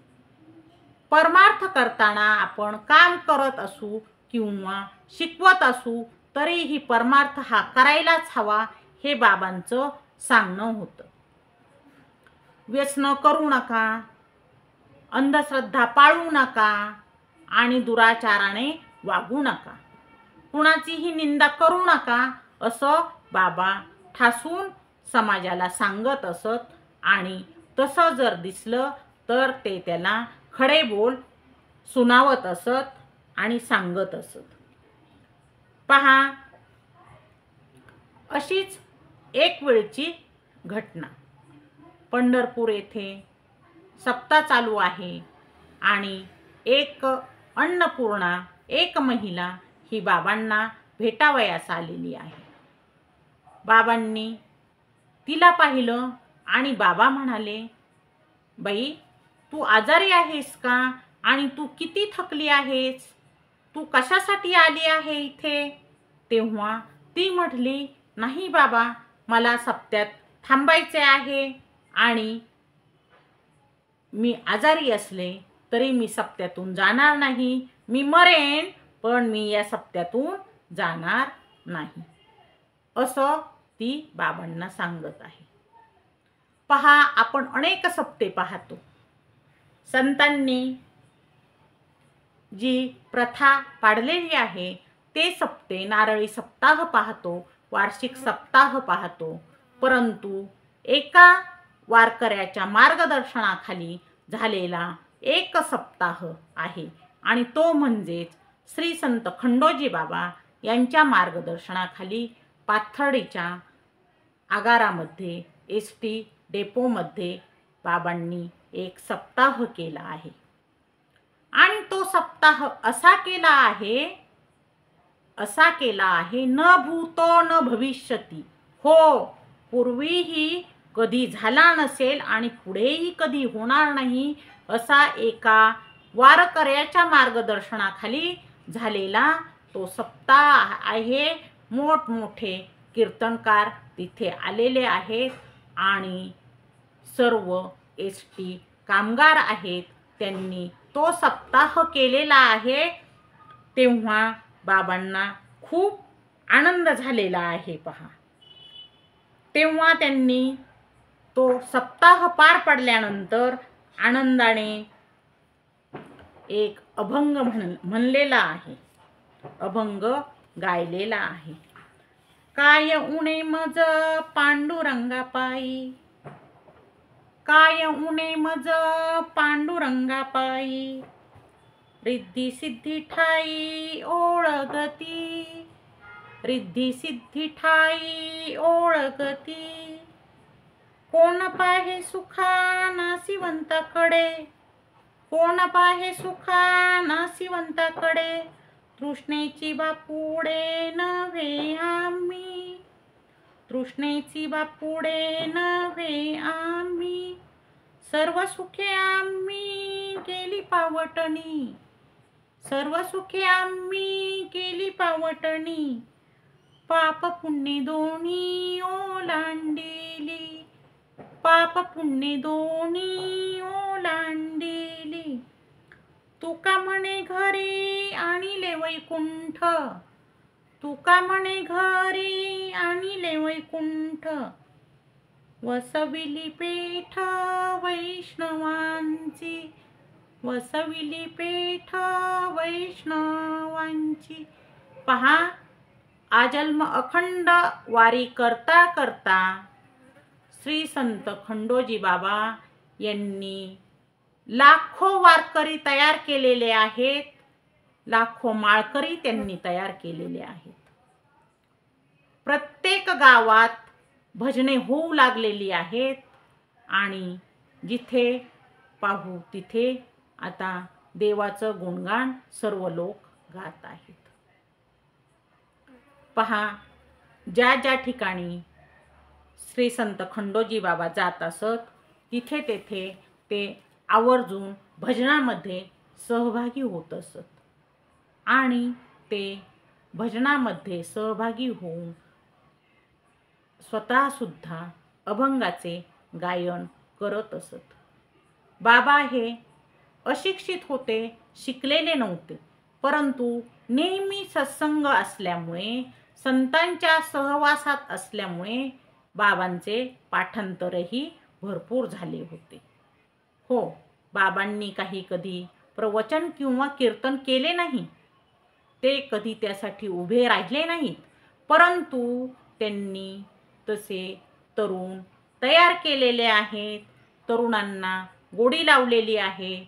परमार्थ करताना आपण काम करत असू किंवा शिकवत असू तरीही परमार्थ हा करायलाच हवा हे बाबांचं सांगणं होतं. व्यसन करू नका, अंधश्रद्धा पाळू नका आणि दुराचाराने वागू नका, कुणाचीही निंदा करू नका असं बाबा ठासून समाजाला सांगत असत. आणि तसं जर दिसलं तर ते त्याला खडे बोल सुनावत असत आणि सांगत असत. पहा, अशीच एक वेळची घटना. पंढरपूर येथे सप्ताह चालू आहे आणि एक अन्नपूर्णा, एक महिला ही बाबांना भेटावयास आलेली आहे. बाबांनी तिला पाहिलं आणि बाबा म्हणाले, बाई तू आजारी आहेस का? आणि तू किती थकली आहेस? तू कशासाठी आली आहे इथे? तेव्हा ती म्हटली, नाही बाबा, मला सप्त्यात थांबायचे आहे आणि मी आजारी असले तरी मी सप्त्यातून जाणार नाही. मी मरेन पण मी या सप्त्यातून जाणार नाही असं ती बाबांना सांगत आहे. पहा, आपण अनेक सप्ते पाहतो. संतांनी जी प्रथा पाडलेली आहे ते सप्ते, नारळी सप्ताह पाहतो, वार्षिक सप्ताह पाहतो. परंतु एका वारकऱ्याच्या मार्गदर्शनाखाली झालेला एक सप्ताह आहे आणि तो म्हणजेच श्री संत खंडोजी बाबा यांच्या मार्गदर्शनाखाली पाथर्डीच्या आगारामध्ये ST डेपोमध्ये बाबांनी एक सप्ताह केला आहे. आणि तो सप्ताह असा केला आहे न भूतो न भविष्यती. हो, पूर्वीही कधी झाला नसेल आणि पुढेही कधी होणार नाही असा एका वारकऱ्याच्या मार्गदर्शनाखाली झालेला तो सप्ताह आहे. मोठमोठे कीर्तनकार तिथे आलेले आहेत आणि सर्व ST कामगार आहेत, त्यांनी तो सप्ताह केलेला आहे. तेव्हा बाबांना खूप आनंद झालेला आहे. पहा, तेव्हा त्यांनी तो सप्ताह पार पडल्यानंतर आनंदाने एक अभंग म्हणलेला आहे, अभंग गायलेला आहे. काय उणे मज पांडुरंगा पायी, काय उणे मज पांडुरंगा पायी, रिद्धी सिद्धी ठाई ओळगती, रिद्धी सिद्धी ठाई ओळगती. कोण पाहे सुखा नासिवंताकडे, कोण पाहे सुखा नासिवंताकडे, तृष्णेची बापुडे नव्हे आम्ही, तृष्णेची बापुडे नव्हे आम्ही, सर्व सुखे आम्ही केली पावटणी, सर्व सुखे आम्ही केली पावटणी, पाप पुण्य दोन्ही ओलांडली, पाप पुण्य दोन्ही ओलांडली, तुका म्हणे घरी आणिले वैकुंठ, तुका म्हणे घरी आणिले वैकुंठ, वसविली पेठ वैष्णवांची, वसविली पेठ वैष्णवांची. पहा, आजन्म अखंड वारी करता करता श्री संत खंडोजी बाबा यांनी लाखो वारकरी तयार केलेले आहेत, लाखो माळकरी त्यांनी तयार केलेले आहेत. प्रत्येक गावात भजने होऊ लागलेली आहेत आणि जिथे पाहू तिथे आता देवाचं गुणगान सर्व लोक गात आहेत. पहा, ज्या ज्या ठिकाणी श्री संत खंडोजी बाबा जात असत तिथे तेथे ते आवर्जून भजनामध्ये सहभागी होत असत आणि ते भजनामध्ये सहभागी होऊन स्वतः सुद्धा अभंगाचे गायन करत असत. बाबा हे अशिक्षित होते, शिकलेले नव्हते, परंतु नेहमी सत्संग असल्यामुळे, संतांच्या सहवासात असल्यामुळे बाबांचे पाठांतरही भरपूर झाले होते. हो, बाबांनी काही कधी प्रवचन किंवा कीर्तन केले नाही, ते कधी त्यासाठी उभे राहिले नाहीत, परंतु त्यांनी तसे तरुण तयार केलेले आहेत, तरुणांना गोडी लावलेली आहे.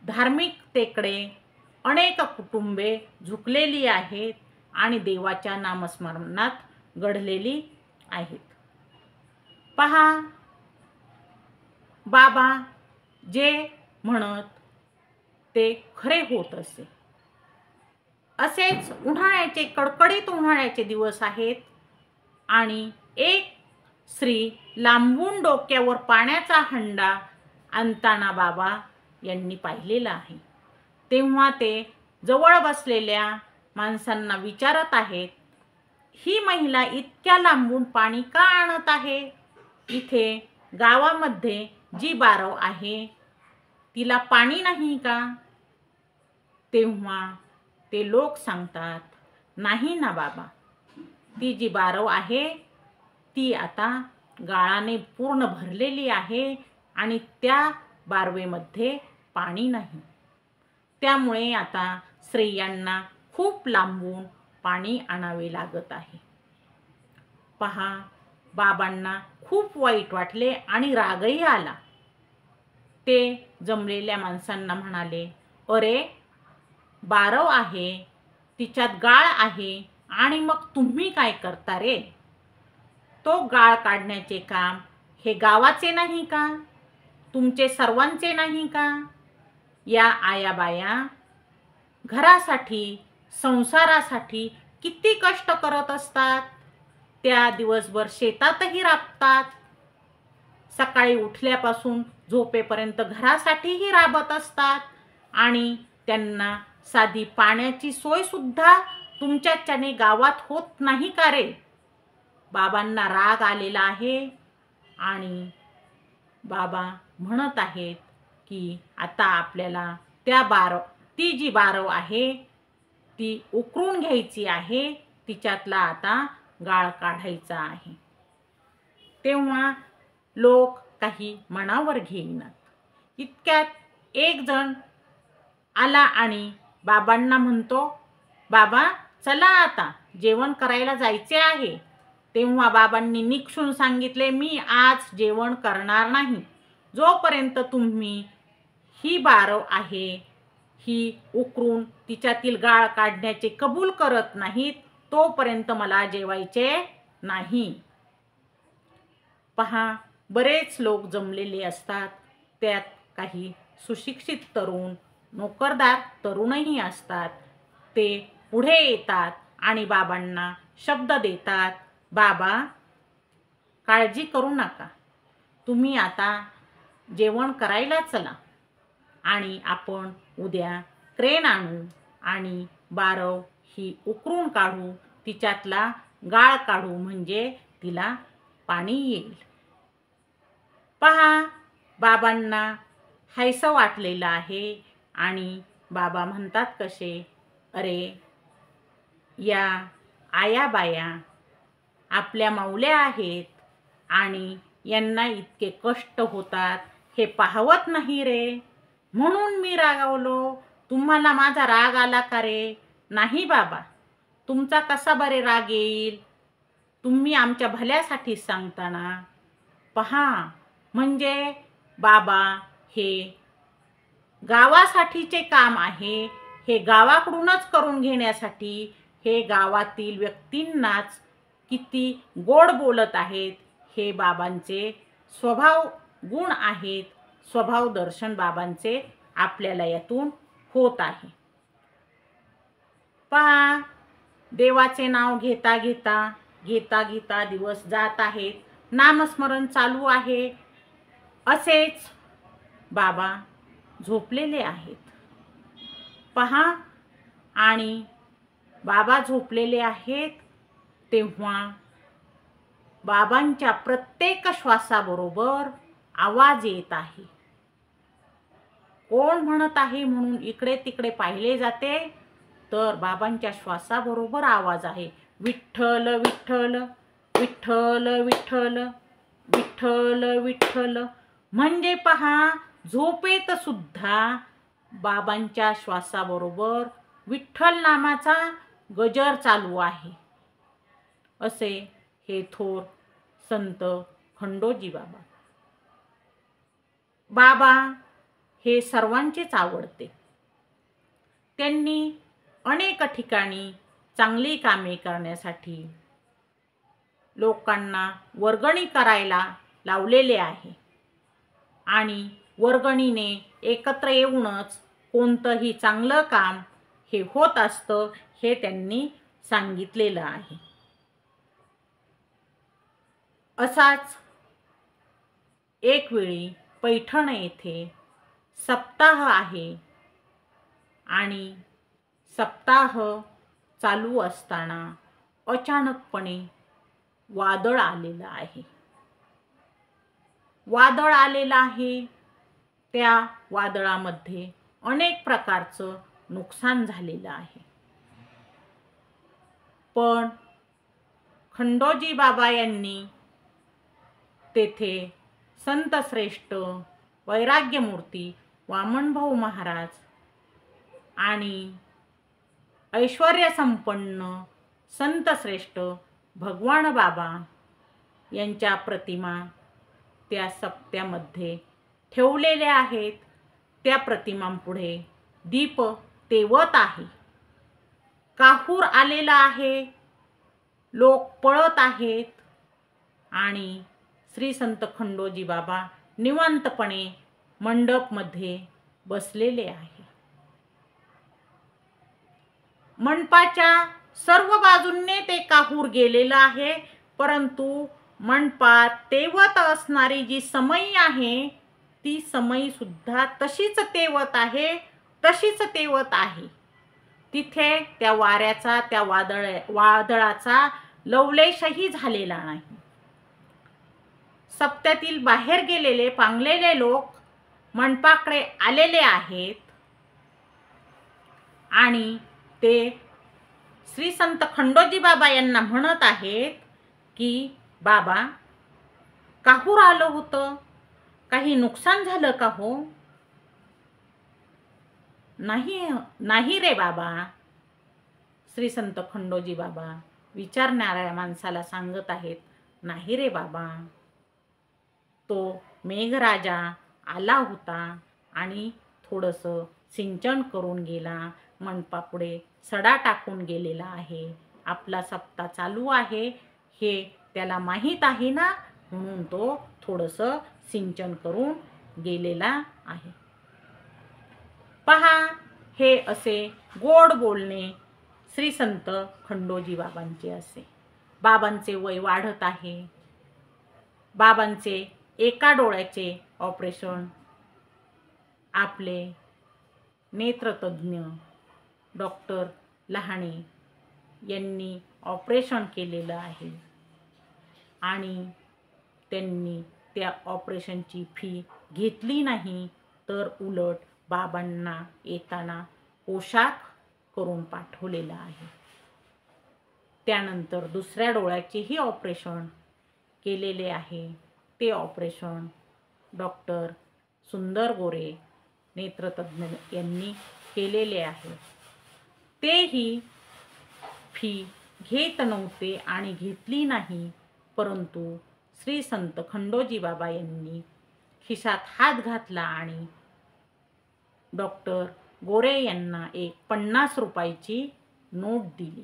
धार्मिकतेकडे अनेक कुटुंबे झुकलेली आहेत आणि देवाच्या नामस्मरणात घडलेली आहेत. पहा, बाबा जे म्हणत ते खरे होत असे. असेच उन्हाळ्याचे, कडकडीत उन्हाळ्याचे दिवस आहेत आणि एक स्त्री लांबून डोक्यावर पाण्याचा हंडा आणताना बाबा यांनी पाहिलेला आहे. तेव्हा ते जवळ बसलेल्या माणसांना विचारत आहेत, ही महिला इतक्या लांबून पाणी का आणत आहे? इथे गावामध्ये जी बारव आहे तिला पाणी नाही का? तेव्हा ते लोक सांगतात, नाही ना बाबा, ती जी बारव आहे ती आता गाळाने पूर्ण भरलेली आहे आणि त्या बारवेमध्ये पाणी नाही. त्यामुळे आता स्त्रियांना खूप लांबून पाणी आणावे लागत आहे. पहा, बाबांना खूप वाईट वाटले आणि रागही आला. ते जमलेल्या माणसांना म्हणाले, अरे, बारव आहे, तिच्यात गाळ आहे आणि मग तुम्ही काय करता रे? तो गाळ काढण्याचे काम हे गावाचे नाही का? तुमचे सर्वांचे नाही का? या आयाबाया घरासाठी, संसारासाठी किती कष्ट करत असतात. त्या दिवसभर शेतातही राबतात, सकाळी उठल्यापासून झोपेपर्यंत घरासाठीही राबत असतात आणि त्यांना साधी पाण्याची सोय सुद्धा तुमच्याच्याने गावात होत नाही का रे? बाबांना राग आलेला आहे आणि बाबा म्हणत आहेत की आता आपल्याला ती जी बारव आहे ती उकरून घ्यायची आहे, तिच्यातला आता गाळ काढायचा आहे. तेव्हा लोक काही मनावर घेईनात. इतक्यात एक जण आला आणि बाबांना म्हणतो, बाबा चला आता जेवण करायला जायचे आहे. तेव्हा बाबांनी निक्षून सांगितले, मी आज जेवण करणार नाही. जोपर्यंत तुम्ही ही बारव आहे ही उकरून तिच्यातील गाळ काढण्याचे कबूल करत नाहीत तोपर्यंत मला जेवायचे नाही. पहा, बरेच लोक जमलेले असतात, त्यात काही सुशिक्षित तरुण, नोकरदार तरुणही असतात. ते पुढे येतात आणि बाबांना शब्द देतात, बाबा काळजी करू नका, तुम्ही आता जेवण करायला चला आणि आपण उद्या क्रेन आणू आणि बारव ही उकरून काढू, तिच्यातला गाळ काढू, म्हणजे तिला पाणी येईल. पहा, बाबांना हायसं वाटलेलं आहे आणि बाबा म्हणतात कसे, अरे या आयाबाया आपल्या माऊल्या आहेत आणि यांना इतके कष्ट होतात हे पाहवत नाही रे, म्हणून मी रागावलो. तुम्हाला माझा राग आला का रे? नाही बाबा, तुमचा कसा बरे राग येईल? तुम्ही आमच्या भल्यासाठी सांगता ना. पहा, म्हणजे बाबा हे गावासाठीचे काम आहे, हे गावाकडूनच करून घेण्यासाठी हे गावातील व्यक्तींनाच किती गोड बोलत आहेत, हे बाबांचे स्वभाव गुण आहेत, स्वभाव दर्शन बाबांचे आपल्याला यातून होत आहे. पहा, देवाचे नाव घेता घेता दिवस जात आहेत, नामस्मरण चालू आहे. असेच बाबा झोपलेले आहेत. पहा, आणि बाबा झोपलेले आहेत तेव्हा बाबांच्या प्रत्येक श्वासाबरोबर आवाज येत आहे. कोण म्हणत आहे म्हणून इकडे तिकडे पाहिले जाते, तर बाबांच्या श्वासाबरोबर आवाज आहे, विठ्ठल विठ्ठल विठ्ठल विठ्ठल विठ्ठल विठ्ठल. म्हणजे पहा, झोपेत सुद्धा बाबांच्या श्वासाबरोबर विठ्ठल नामाचा गजर चालू आहे. असे हे थोर संत खंडोजी बाबा. बाबा हे सर्वांचेच आवडते. त्यांनी अनेक ठिकाणी चांगली कामे करण्यासाठी लोकांना वर्गणी करायला लावलेले आहे आणि वर्गणीने एकत्र येऊनच कोणतंही चांगलं काम हे होत असतं, हे त्यांनी सांगितलेलं आहे. असाच एक वेळी पैठण येथे सप्ताह आहे आणि सप्ताह चालू असताना अचानकपणे वादळ आलेलं आहे. वादळ आलेलं आहे, त्या वादळामध्ये अनेक प्रकारचं नुकसान झालेलं आहे. पण खंडोजी बाबा यांनी तेथे संत श्रेष्ठ वैराग्यमूर्ती वामनभाऊ महाराज आणि ऐश्वर्य संपन्न संत श्रेष्ठ भगवान बाबा यांच्या प्रतिमा त्या सप्त्यामध्ये ठेवलेल्या आहेत. त्या प्रतिमांपुढे दीप तेवत आहे. काहूर आलेला आहे, लोक पळत आहेत आणि श्री संत खंडोजी बाबा निवांतपणे मंडपमध्ये बसलेले आहे. मंडपाच्या सर्व बाजूंनी ते काहूर गेलेलं आहे, परंतु मंडपात तेवत असणारी जी समई आहे, ती समई सुद्धा तशीच तेवत आहे, तशीच तेवत आहे. तिथे त्या वाऱ्याचा, त्या वादळाचा लवलेशही झालेला नाही. सप्त्यातील बाहेर गेलेले पांगलेले लोक मंडपाकडे आलेले आहेत आणि ते श्री संत खंडोजी बाबा यांना म्हणत आहेत की बाबा, काहूर आलं होतं, काही नुकसान झालं का हो? नाही रे बाबा. श्री संत खंडोजी बाबा विचारणाऱ्या माणसाला सांगत आहेत, नाही रे बाबा, तो मेघराजा आला होता आणि थोडंसं सिंचन करून गेला, मंडपापुढे सडा टाकून गेलेला आहे. आपला सप्ताह चालू आहे हे त्याला माहीत आहे ना, म्हणून तो थोडंसं सिंचन करून गेलेला आहे. पहा, हे असे गोड बोलणे श्री संत खंडोजी बाबांचे असे. बाबांचे वय वाढत आहे. बाबांचे एका डोळ्याचे ऑपरेशन आपले नेत्रतज्ञ डॉक्टर लहाणे यांनी ऑपरेशन केलेलं आहे आणि त्यांनी त्या ऑपरेशनची फी घेतली नाही, तर उलट बाबांना येताना पोशाख करून पाठवलेला आहे. त्यानंतर दुसऱ्या डोळ्याचेही ऑपरेशन केलेले आहे. ते ऑपरेशन डॉक्टर सुंदर गोरे नेत्रतज्ञ यांनी केलेले आहे. तेही फी घेत नव्हते आणि घेतली नाही, परंतु श्री संत खंडोजी बाबा यांनी खिशात हात घातला आणि डॉक्टर गोरे यांना एक 50 रुपयाची नोट दिली.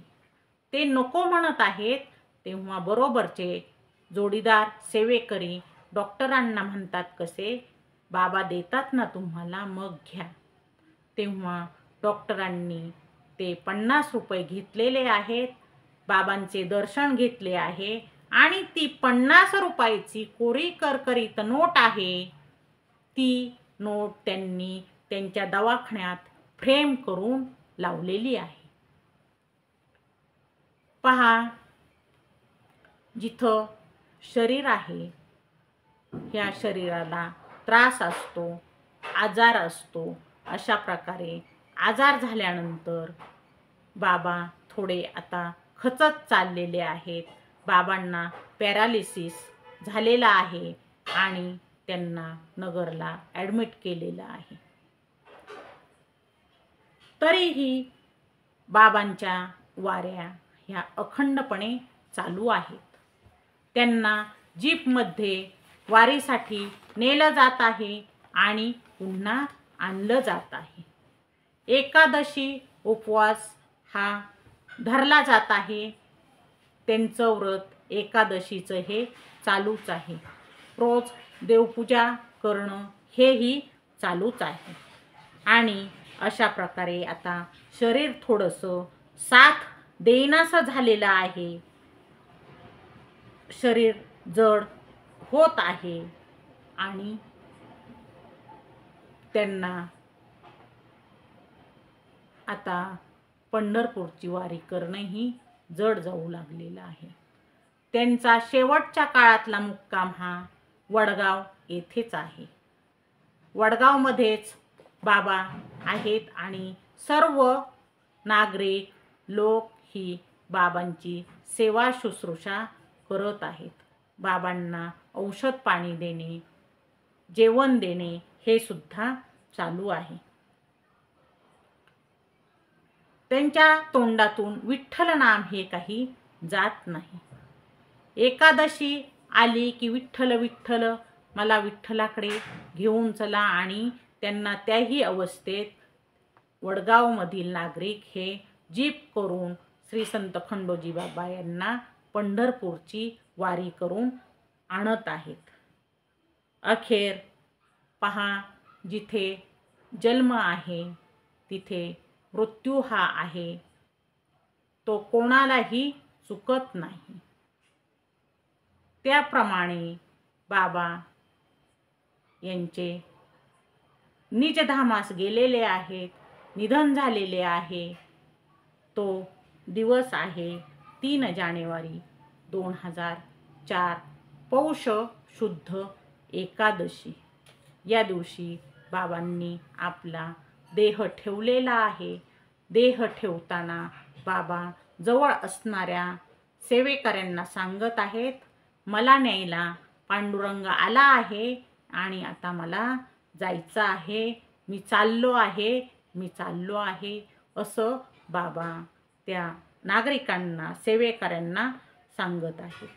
ते नको म्हणत आहेत तेव्हा बरोबरचे जोडीदार सेवेकरी डॉक्टरांना म्हणतात, कसे बाबा देतात ना तुम्हाला, मग घ्या. तेव्हा डॉक्टरांनी ते 50 रुपये घेतलेले आहेत, बाबांचे दर्शन घेतले आहे आणि ती 50 रुपयाची कोरी करकरीत नोट आहे. ती नोट त्यांनी त्यांच्या दवाखान्यात फ्रेम करून लावलेली आहे. पहा, जिथं शरीर आहे, ह्या शरीराला त्रास असतो, आजार असतो. अशा प्रकारे आजार झाल्यानंतर बाबा थोडे आता खचत चाललेले आहेत. बाबांना पॅरालिसिस झालेला आहे आणि त्यांना नगरला ॲडमिट केलेलं आहे. तरीही बाबांच्या वाऱ्या ह्या अखंडपणे चालू आहेत. त्यांना जीपमध्ये वारीसाठी नेलं जात आहे आणि पुन्हा आणलं जात आहे. एकादशी उपवास हा धरला जात आहे. त्यांचं व्रत एकादशीचं हे चालूच आहे. रोज देवपूजा करणं हेही चालूच आहे. आणि अशा प्रकारे आता शरीर थोडंसं साथ देईनासं झालेलं आहे. शरीर जड होत आहे आणि त्यांना आता पंढरपूरची वारी करणंही जड जाऊ लागलेलं आहे. त्यांचा शेवटच्या काळातला मुक्काम हा वडगाव येथेच आहे. वडगावमध्येच बाबा आहेत आणि सर्व नागरिक लोक ही बाबांची सेवा शुश्रूषा करत आहेत. बाबांना औषध पाणी देणे, जेवण देणे हे सुद्धा चालू आहे. त्यांच्या तोंडातून विठ्ठल नाम हे काही जात नाही. एकादशी आली की विठ्ठल विठ्ठल, मला विठ्ठलाकडे घेऊन चला. आणि त्यांना त्याही अवस्थेत वडगावमधील नागरिक हे जीप करून श्री संत खंडोजी बाबा यांना पंढरपूरची वारी करून आणत आहेत. अखेर पहा, जिथे जन्म आहे तिथे मृत्यू हा आहे, तो कोणालाही चुकत नाही. त्याप्रमाणे बाबा यांचे निजधामास गेलेले आहेत, निधन झालेले आहे. तो दिवस आहे 3 जानेवारी 2004 पौष शुद्ध एकादशी. या दिवशी बाबांनी आपला देह ठेवलेला आहे. देह ठेवताना बाबा जवळ असणाऱ्या सेवेकऱ्यांना सांगत आहेत, मला न्यायला पांडुरंग आला आहे आणि आता मला जायचं आहे, मी चाललो आहे असं बाबा त्या नागरिकांना सेवेकऱ्यांना सांगत आहेत.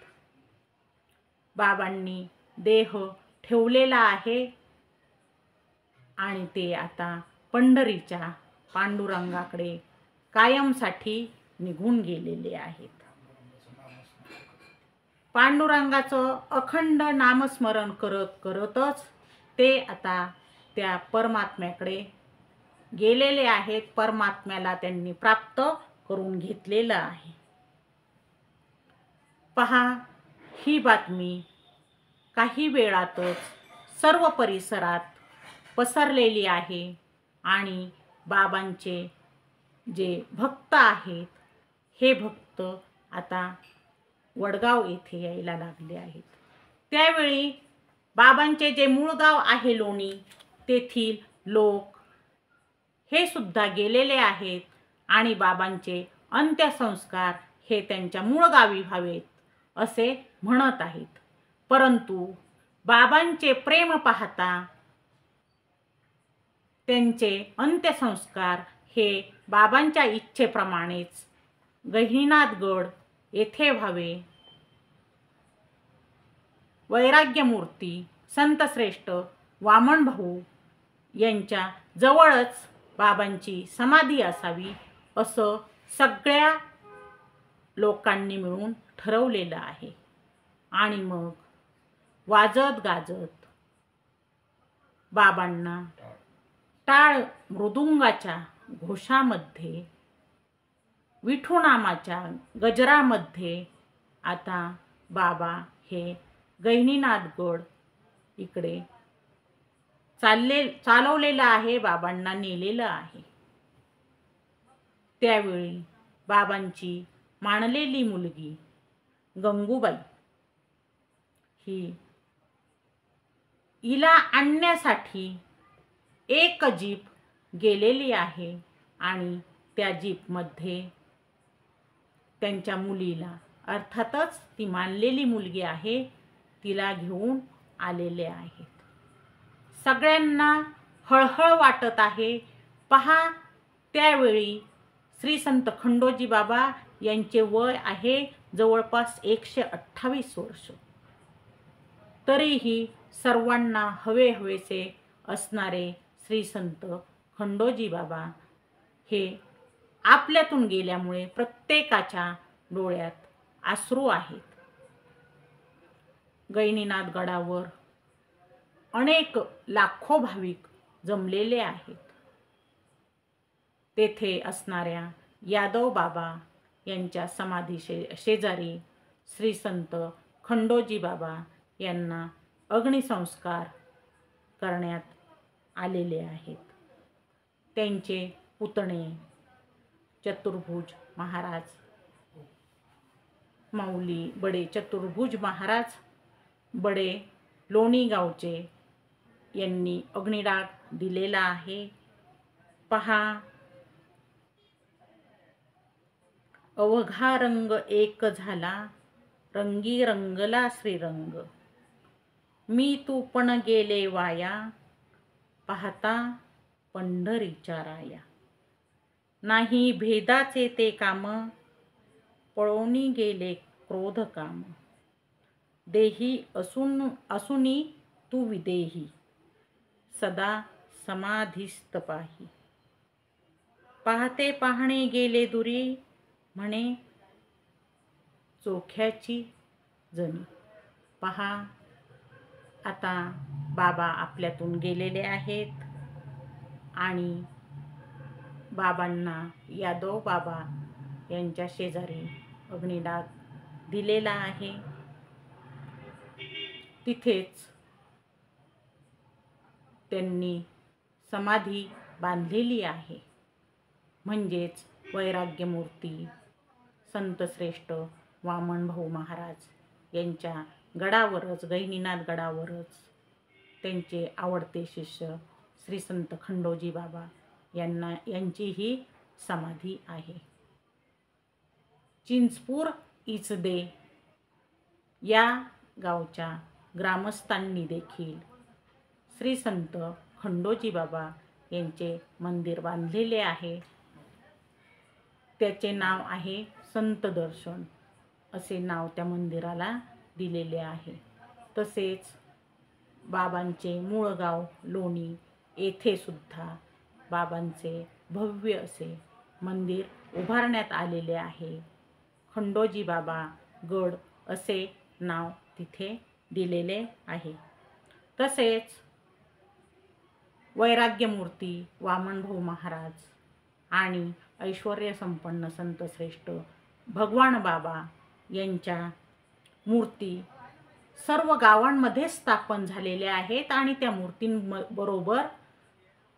बाबांनी देह ठेवलेला आहे आणि ते आता पंढरीच्या पांडुरंगाकडे कायमसाठी निघून गेलेले आहेत. पांडुरंगाचं अखंड नामस्मरण करतच ते आता त्या परमात्म्याकडे गेलेले आहेत. परमात्म्याला त्यांनी प्राप्त करून घेतलेलं आहे. पहा, ही बातमी काही वेळातच सर्व परिसरात पसरलेली आहे आणि बाबांचे जे भक्त आहेत हे भक्त आता वडगाव येथे यायला लागले आहेत. त्यावेळी बाबांचे जे मूळ गाव आहे लोणी, तेथील लोक हे सुद्धा गेलेले आहेत आणि बाबांचे अंत्यसंस्कार हे त्यांच्या मूळ गावी व्हावेत असे म्हणत आहेत. परंतु बाबांचे प्रेम पाहता त्यांचे अंत्यसंस्कार हे बाबांच्या इच्छेप्रमाणेच गहिनीनाथगड येथे व्हावे. वैराग्यमूर्ती संतश्रेष्ठ वामनभाऊ यांच्या जवळच बाबांची समाधी असावी असं सगळ्या लोकांनी मिळून ठरवलेलं आहे. आणि मग वाजत गाजत बाबांना टाळ मृदुंगाच्या घोषामध्ये, विठुनामाच्या गजरामध्ये आता बाबा हे गहिनीनाथगड इकडे चालवलेलं आहे, बाबांना नेलेलं आहे. त्यावेळी बाबांची मानलेली मुलगी गंगूबाई हिला आणण्यासाठी एक जीप गेलेली आहे आणि त्या जीपमध्ये त्यांच्या मुलीला, अर्थातच ती मानलेली मुलगी आहे, तिला घेऊन आलेले आहेत. सगळ्यांना हळहळ वाटत आहे. पहा, त्यावेळी श्री संत खंडोजी बाबा यांचे वय आहे जवळपास 128 वर्ष. तरीही सर्वांना हवेहवेसे असणारे श्री संत खंडोजी बाबा हे आपल्यातून गेल्यामुळे प्रत्येकाच्या डोळ्यात अश्रू आहेत. गहिनीनाथ गडावर अनेक लाखो भाविक जमलेले आहेत. तेथे असणाऱ्या यादव बाबा यांच्या समाधी शेजारी श्री संत खंडोजी बाबा यांना अग्निसंस्कार करण्यात आलेले आहेत. त्यांचे पुतणे चतुर्भुज महाराज, माऊली बडे चतुर्भुज महाराज बडे लोणी गावचे यांनी अग्निडाग दिलेला आहे. पहा, अवघा रंग एक झाला, रंगी रंगला श्रीरंग. मी तू पण गेले वाया, पाहता पंढरीच्या राया. नाही भेदाचे ते काम, पळोनी गेले क्रोध काम. देही असुनी तू विदेही, सदा समाधिस्थ पाही. पाहते पाहणे गेले दुरी, म्हणे चोख्याची जणी. पहा, आता बाबा आपल्यातून गेलेले आहेत आणि बाबांना यादव बाबा यांच्या शेजारी अग्निडाग दिलेला आहे. तिथेच त्यांनी समाधी बांधलेली आहे. म्हणजेच वैराग्यमूर्ती संतश्रेष्ठ वामनभाऊ महाराज यांच्या गडावरच, गहिनीनाथ गडावरच त्यांचे आवडते शिष्य श्री संत खंडोजी बाबा यांची ही समाधी आहे. चिंचपूर इचदे या गावच्या ग्रामस्थांनी देखील श्री संत खंडोजी बाबा यांचे मंदिर बांधलेले आहे. त्याचे नाव आहे संत दर्शन असे नाव त्या मंदिराला दिलेले आहे. तसेच बाबांचे मूळ गाव लोणी येथे सुद्धा बाबांचे भव्य असे मंदिर उभारण्यात आलेले आहे. खंडोजी बाबा गड असे नाव तिथे दिलेले आहे. तसेच वैराग्यमूर्ती वामनभाऊ महाराज आणि ऐश्वर्य संपन्न संत श्रेष्ठ भगवान बाबा यांच्या मूर्ती सर्व गावांमध्ये स्थापन झालेल्या आहेत आणि त्या मूर्तींबरोबर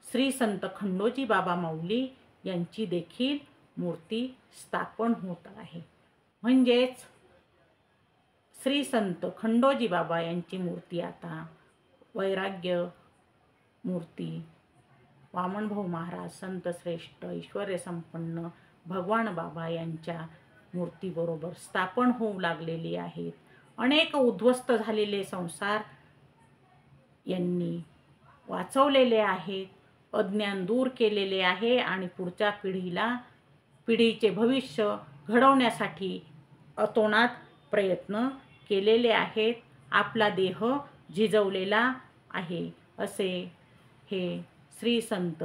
श्री संत खंडोजी बाबा माऊली यांची देखील मूर्ती स्थापन होत आहे. म्हणजेच श्री संत खंडोजी बाबा यांची मूर्ती आता वैराग्य मूर्ती वामनभाऊ महाराज संत श्रेष्ठ ऐश्वर्य संपन्न भगवान बाबा यांच्या मूर्तीबरोबर स्थापन होऊ लागलेली आहेत. अनेक उद्ध्वस्त झालेले संसार यांनी वाचवलेले आहेत, अज्ञान दूर केलेले आहे आणि पुढच्या पिढीचे भविष्य घडवण्यासाठी अतोनात प्रयत्न केलेले आहेत. आपला देह झिजवलेला आहे असे हे श्री संत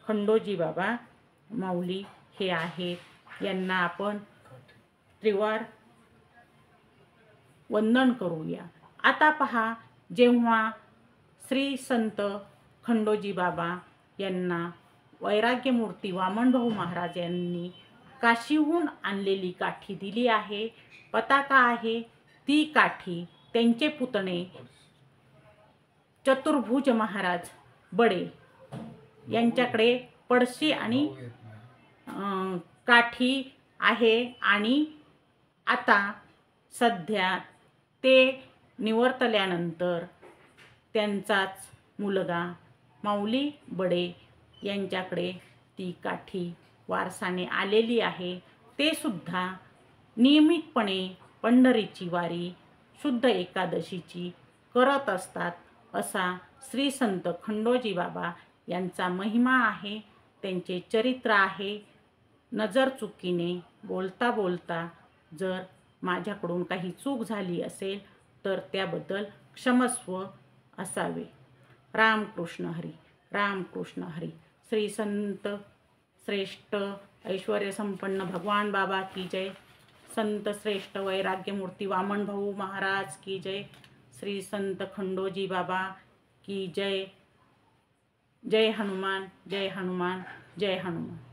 खंडोजी बाबा माऊली हे आहेत. यांना आपण त्रिवार वंदन करूया. आता पहा, जेव्हा श्री संत खंडोजी बाबा यांना वैराग्य मूर्ती वामनभाऊ महाराज यांनी काशीहून आणलेली काठी दिली आहे, पताका आहे, ती काठी त्यांचे पुतणे चतुर्भुज महाराज बडे यांच्याकडे पडशी आणि काठी आहे आणि आता सध्या ते निवर्तल्यानंतर त्यांचाच मुलगा माऊली बडे यांच्याकडे ती काठी वारसाने आलेली आहे. ते सुद्धा नियमितपणे पंढरीची वारी शुद्ध एकादशीची करत असतात. असा श्री संत खंडोजी बाबा यांचा महिमा आहे, त्यांचे चरित्र आहे. नजर चुकीने बोलता बोलता जर माझ्याकडून काही चूक झाली असेल तर त्याबद्दल क्षमस्व असावे. रामकृष्ण हरी, रामकृष्ण हरी. श्री संत श्रेष्ठ ऐश्वर्य संपन्न भगवान बाबा की जय. संत श्रेष्ठ वैराग्य मूर्ती वामनभाऊ महाराज की जय. श्री संत खंडोजी बाबा की जय. जय हनुमान, जय हनुमान, जय हनुमान.